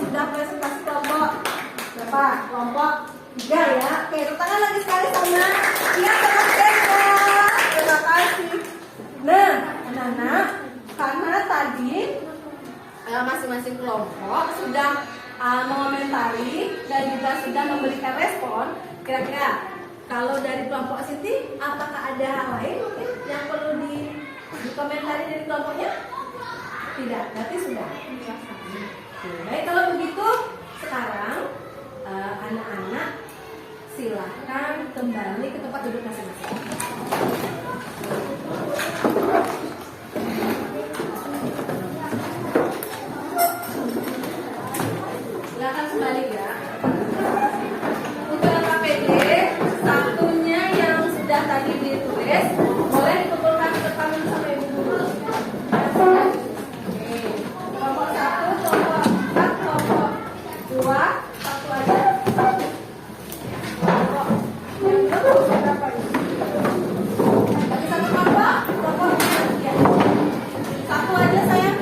sudah presentasi kelompok berapa? Kelompok 3 ya. Oke, tepuk tangan lagi sekali sama Tia sama Tessa. Terima kasih. Nah, anak-anak, karena tadi masing-masing kelompok sudah mengomentari dan juga sudah memberikan respon. Kira-kira kalau dari kelompok Siti, apakah ada hal lain mungkin yang perlu dikomentari dari kelompoknya? Tidak, berarti sudah. Baik, kalau begitu sekarang anak-anak silahkan kembali ke tempat duduk masing-masing. Silakan kembali ya. Untuk KPD satunya yang sudah tadi ditulis boleh dikumpulkan ke depan sama ibu guru. Oke. Kelompok 1, kelompok 4, kelompok 2, satu aja. Kelompok yang berapa ini? Bagi satu kelompok, kelompok 3. Satu aja sayang.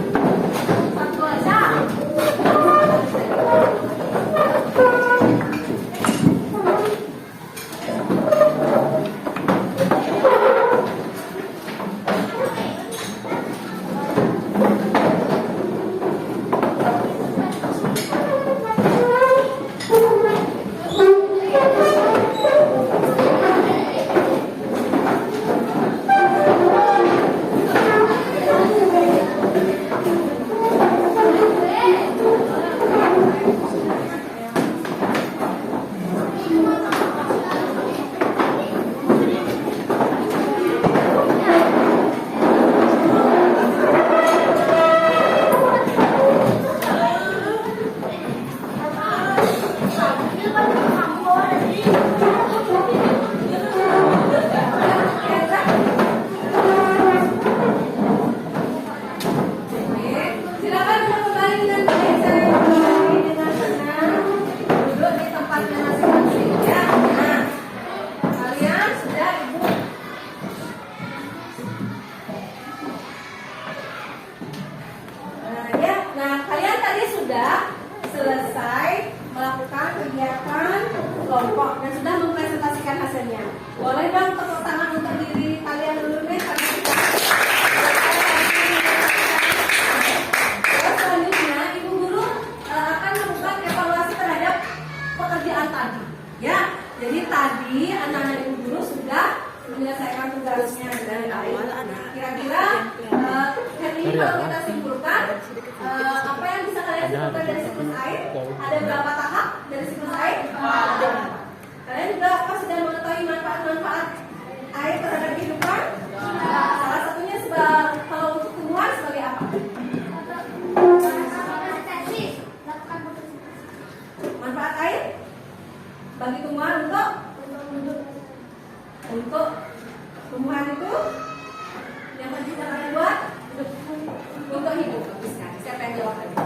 Satu aja. Silakan kembali dengan baik, saya kembali dengan tenang, duduk di tempatnya masing-masing ya. Nah, kalian sudah ibu. Nah kalian tadi sudah selesai melakukan kegiatan kelompok dan sudah mempresentasikan hasilnya. Boleh dong tepuk tangan untuk diri kalian dulu nih. Selanjutnya ibu guru akan melakukan evaluasi terhadap pekerjaan tadi ya. Jadi tadi anak-anak ibu guru sudah menyelesaikan tugasnya dari awal. Kira-kira hari ini kalau kita simpulkan apa yang bisa kalian simpulkan dari siklus air? Ada berapa tahap dari siklus air? Ada. Kalian juga apa sudah mengetahui manfaat-manfaat air terhadap kehidupan? Salah satunya kalau untuk tumbuhan sebagai apa? Manfaat air bagi tumbuhan untuk tumbuhan itu yang bisa kalian buat untuk hidup. Bagus sekali. Siapa yang jawab tadi?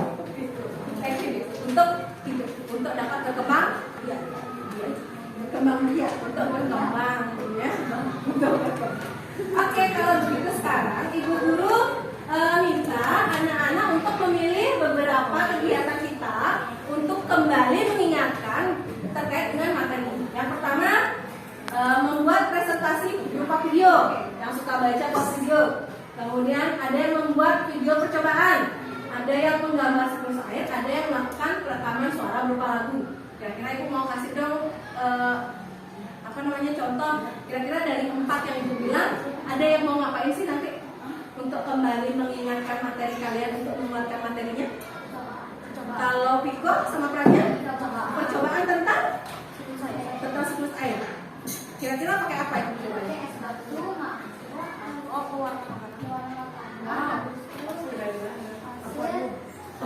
Untuk hidup, untuk dapat berkembang biak, berkembang biak, untuk berkembang ya. Oke, kalau begitu sekarang ibu guru minta anak-anak untuk memilih beberapa kegiatan kita untuk kembali mengingatkan terkait dengan materi. Yang pertama, membuat presentasi berupa video. Yang suka baca buat video. Kemudian ada yang membuat video percobaan, ada yang menggambar siklus air, ada yang melakukan rekaman suara berupa lagu. Kira-kira ibu mau kasih dong contoh. Kira-kira dari 4 yang ibu bilang, ada yang mau ngapain sih nanti untuk kembali mengingatkan materi kalian untuk menguatkan materinya? Kalau Piko sama Pranya, percobaan tentang siklus air. Kira-kira pakai apa itu percobaannya?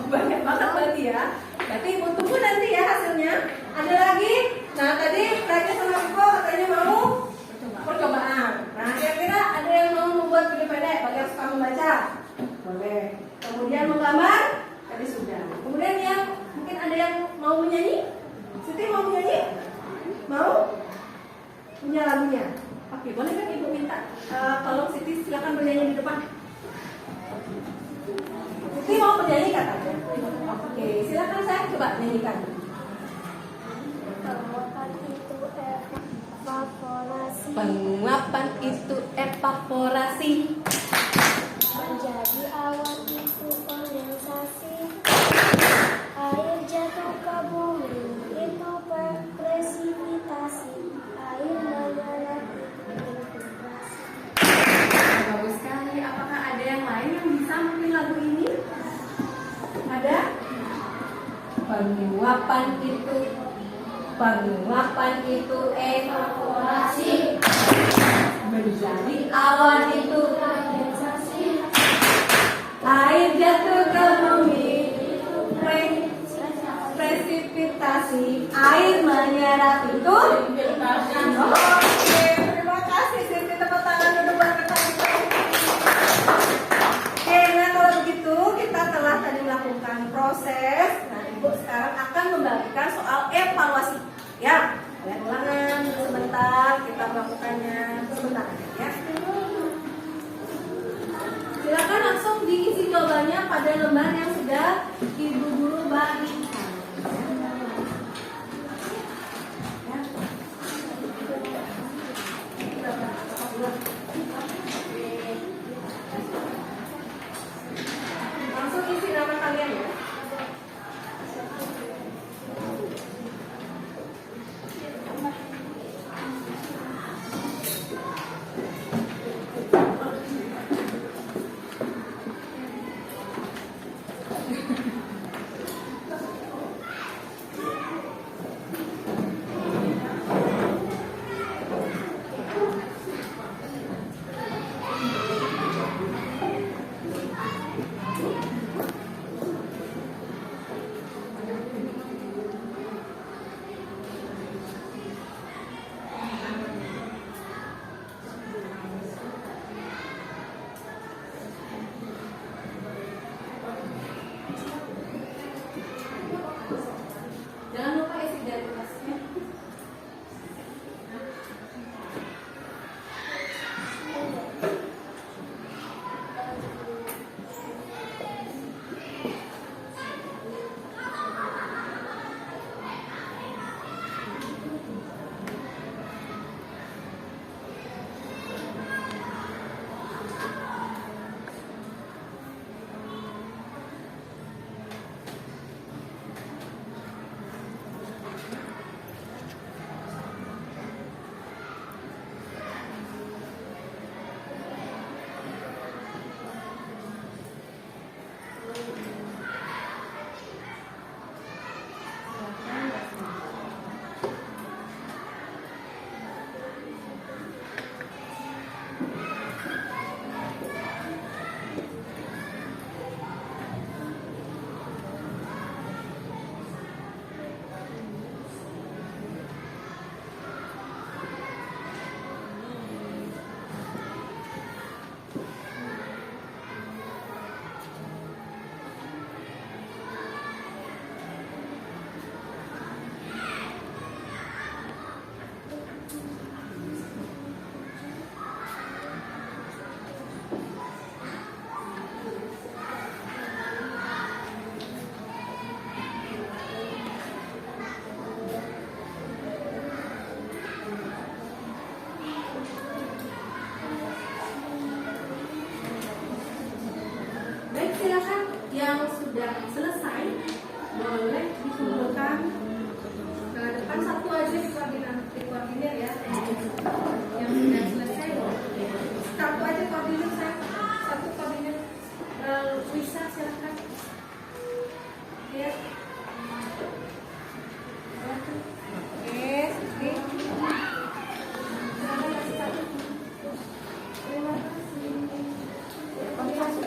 Banyak banget berarti ya. Berarti ibu tunggu nanti ya hasilnya. Ada lagi. Nah tadi Pranya sama Piko katanya mau percobaan. Nah kira-kira ada yang mau membuat video pendek bagi yang suka membaca? Boleh. Kemudian menggambar? Tadi sudah. Kemudian yang mungkin ada yang mau menyanyi? Siti mau menyanyi? Mau? Punya lagunya? Oke, boleh kan ibu minta? Tolong Siti silakan bernyanyi di depan. Siti mau bernyanyi katanya. Oke. silakan saya coba nyanyikan. Penguapan Penguapan itu itu evaporasi, evaporasi, menjadi awan itu kondensasi, air jatuh ke bumi itu presipitasi, air mengalir itu infiltrasi. bagus sekali. Apakah ada yang lain yang bisa mungkin lagu ini? Ada? Penguapan itu evaporasi, menjadi awan itu kondensasi, air jatuh ke bumi itu presipitasi, air menyerap itu infiltrasi. Oke, terima kasih. Sisi tepuk tangan dulu buat kita. Oke, nah kalau begitu kita telah tadi melakukan proses. Nah, Ibu sekarang akan membagikan soal evaluasi. Ya, kalian ulangan sebentar, kita melakukannya sebentar aja ya. Silakan langsung diisi jawabannya pada lembar yang sudah Ibu Guru bagikan. Ya. Langsung isi nama kalian ya. Jangan lupa isi identitasnya. Baik, silakan yang sudah selesai boleh dikumpulkan ke depan, satu aja dikoordinir ya. Yang sudah selesai satu aja koordinir, saya satu koordinir. Bisa silakan. Ya. Oke, Siti. Silakan kasih satu. Terima kasih. Oke, masuk.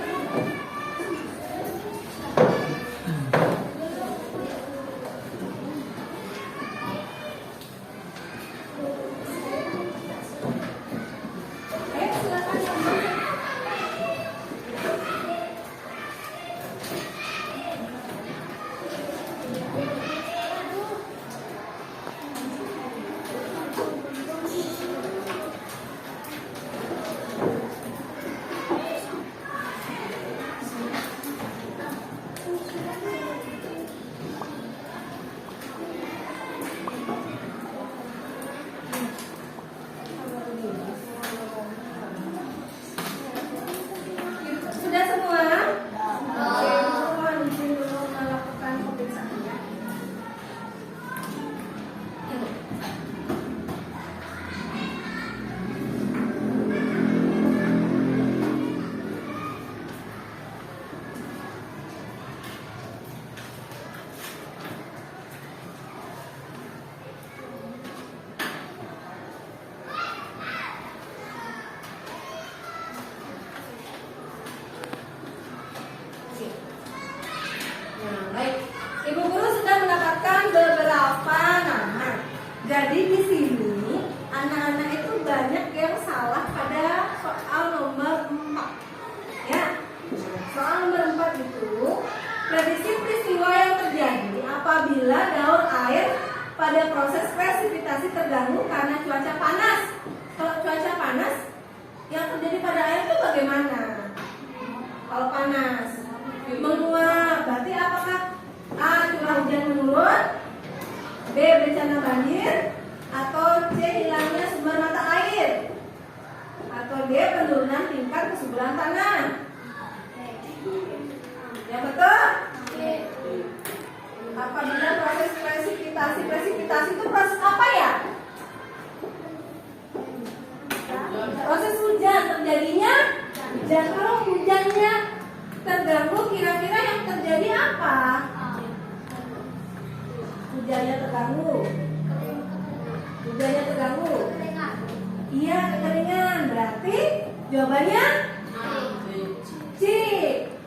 Nah, baik. Ibu guru sudah mendapatkan beberapa nama. Jadi di sini anak-anak itu banyak yang salah pada soal nomor 4. Ya. Soal nomor 4 itu prediksi peristiwa yang terjadi apabila daur air pada proses presipitasi terganggu karena cuaca panas. Kalau cuaca panas, yang terjadi pada air itu bagaimana? Kalau panas, menguap, berarti apakah A. curah hujan menurun, B. bencana banjir, atau C. hilangnya sumber mata air, atau D. penurunan tingkat kesuburan tanah? Yang betul? Apabila proses presipitasi itu proses apa ya? Proses hujan, terjadinya hujan. Kalau hujannya terganggu, kira-kira yang terjadi apa? Hujannya terganggu. Iya, kekeringan. Berarti jawabannya C.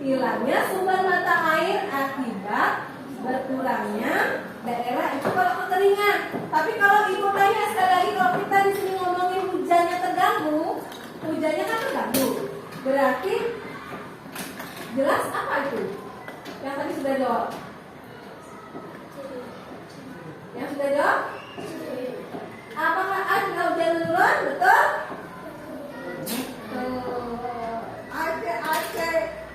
Hilangnya sumber mata air akibat berkurangnya daerah itu kalau kekeringan. Tapi kalau ibu tanya sekali lagi, kalau kita di sini ngomongin hujannya terganggu, hujannya kan terganggu. Berarti jelas apa itu? Yang tadi sudah jawab. Yang sudah jawab? Apakah A curah hujan menurun? Betul? Oke.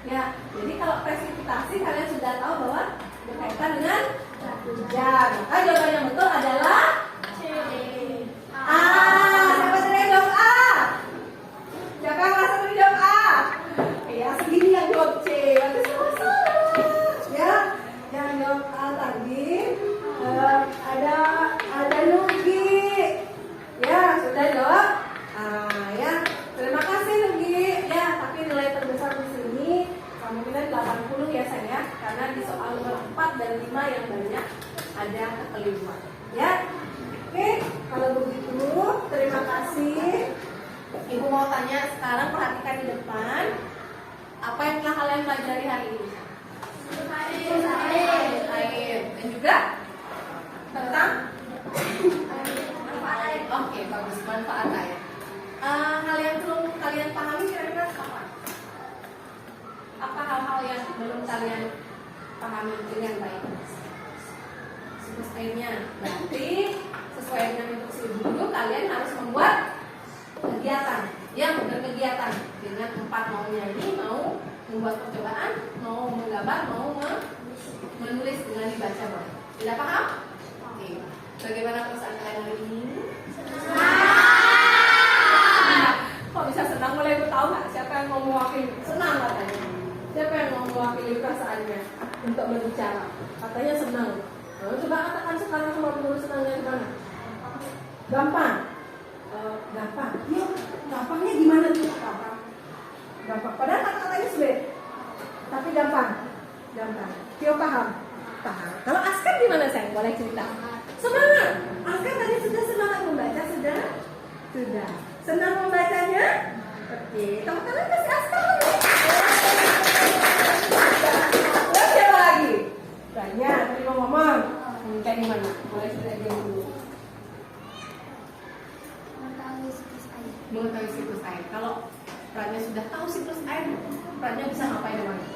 Ya, jadi kalau presipitasi kalian sudah tahu bahwa berkaitan dengan hujan. Maka jawaban yang betul adalah C. Siapa tadi yang jawab A? Siapa yang merasa tadi jawab A? Ya, segini yang jawab C. Berarti semua salah. Ya, yang jawab A tadi ada Nugi. Ya, sudah jawab. Ya, terima kasih Nugi. Ya, tapi nilai terbesar di sini kemungkinan 80 ya saya, karena di soal nomor 4 dan 5 yang banyak ada kekeliruan. Ya, oke. Kalau begitu, terima kasih. Ibu mau tanya sekarang, perhatikan di depan. Apa yang telah kalian pelajari hari ini? Air. Dan juga tentang manfaat air. Oke, bagus, manfaat air. Hal yang belum kalian pahami kira-kira apa? Apa hal-hal yang belum kalian pahami dengan baik? Siklus airnya. Berarti sesuai dengan instruksi guru, kalian harus membuat kegiatan. Yang berkegiatan dengan 4 maunya ini, mau membuat percobaan, mau menggambar, mau menulis dengan dibaca boleh. Tidak paham? Oke. Bagaimana perasaan kalian hari ini? Kok bisa senang? Boleh ibu tahu nggak siapa yang mau mewakili? Senang katanya. Siapa yang mau mewakili perasaannya untuk berbicara? Katanya senang. Coba katakan sekarang sama guru senangnya gimana? Gampang. Gampang. Yuk, gampangnya gimana tuh? Gampang. Padahal kata-katanya sulit. Tapi gampang. Tio paham? Paham. Kalau Askar gimana sayang? Boleh cerita? Semangat. Askar tadi sudah semangat membaca, sudah. Senang membacanya? Oke. Teman-teman kasih Askar lagi. Terus siapa lagi? Banyak. Tadi mau ngomong. Kayak gimana? Boleh cerita aja dulu. Mengetahui siklus air. Kalau perannya sudah tahu siklus air, perannya bisa ngapain namanya?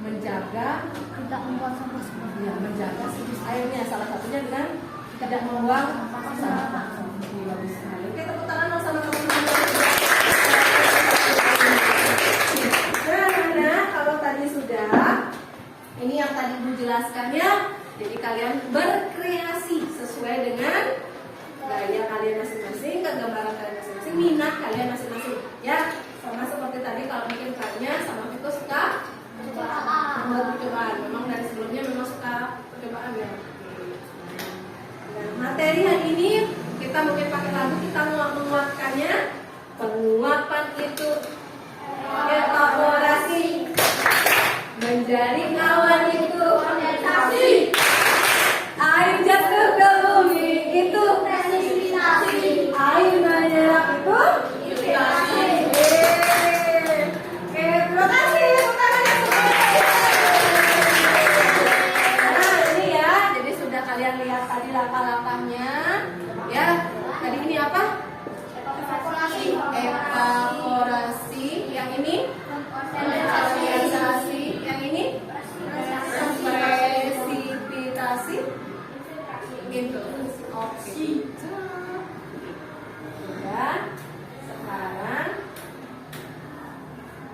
Menjaga tidak membuang sampah sembarangan. Ya, menjaga siklus airnya, salah satunya dengan tidak membuang sampah. Bagus sekali. Oke, tepuk tangan sama teman-teman. Nah, kalau tadi sudah, ini yang tadi menjelaskannya. Jadi kalian berkreasi sesuai dengan gaya kalian masing-masing, kegambaran kalian masing-masing, minat kalian masing-masing. Ya, sama seperti tadi kalau bikin karya sama itu suka membuat percobaan. Memang dari sebelumnya memang suka percobaan ya. Nah, materi hari ini kita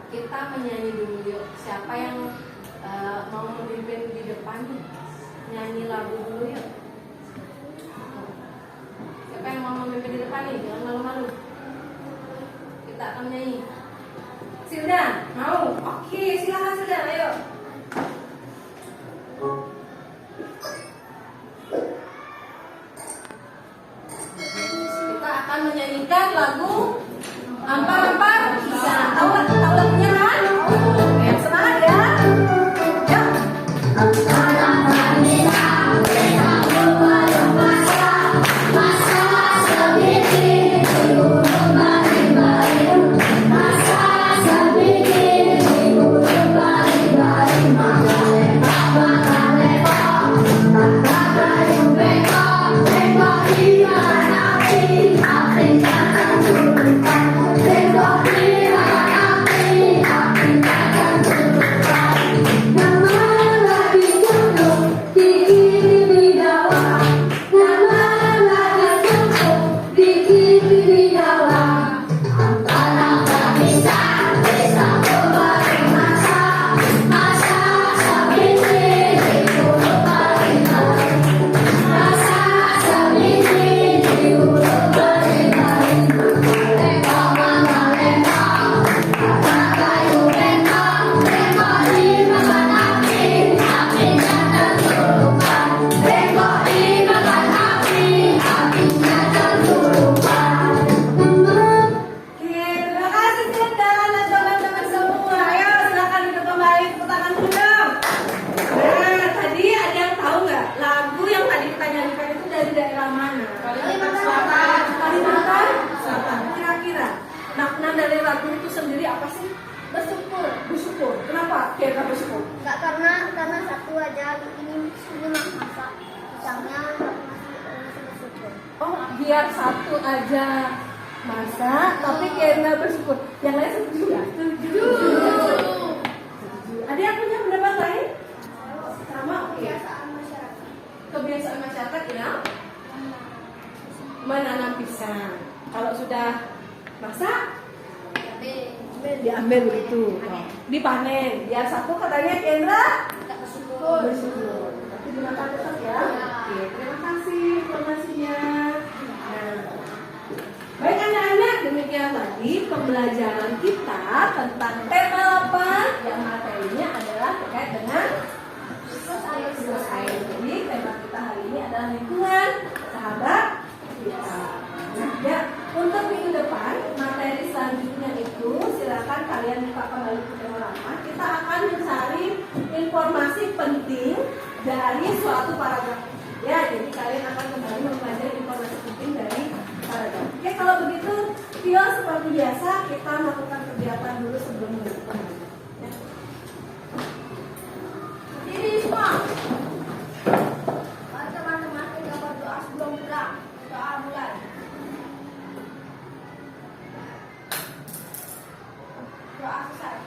kita menyanyi dulu yuk. Siapa yang mau memimpin di depan? Nyanyi lagu dulu yuk. Siapa yang mau memimpin di depan nih? Jangan malu-malu. Kita akan nyanyi. Sildan, mau? Oke, silakan Sildan, ayo. Kita akan menyanyikan lagu Ampar-ampar Kisah. Tahu lagunya kan? Oke, semangat ya. Yuk. Makna dari lagu itu sendiri apa sih? Bersyukur. Bersyukur. Kenapa kita bersyukur? Enggak karena satu aja ini masak. Misalnya masih bersyukur. Oh, biar satu aja masak, tapi karena bersyukur. Yang lain setuju ya? Setuju. Ada yang punya pendapat lain? Sama, oke. Kebiasaan masyarakat. Kebiasaan masyarakat ya? Menanam pisang. Kalau sudah masak, diambil begitu, dipanen. Biar satu katanya Kendra Bersyukur. bersyukur. Nanti dimakan tetap ya. Oke, terima kasih informasinya. Nah, baik anak-anak, demikian tadi pembelajaran kita tentang tema apa? Yang materinya adalah terkait dengan siklus air. Jadi tema kita hari ini adalah lingkungan sahabat kita. Nah, ya, untuk minggu depan materi selanjutnya itu silakan kalian buka kembali ke tema lama. Kita akan mencari informasi penting dari suatu paragraf. Ya, jadi kalian akan kembali mempelajari informasi penting dari paragraf. Oke, kalau begitu, Tio seperti biasa kita melakukan kegiatan dulu sebelum minggu depan. Ya. Berdiri semua. Mari teman-teman kita berdoa sebelum pulang. Doa mulai. Doa selesai.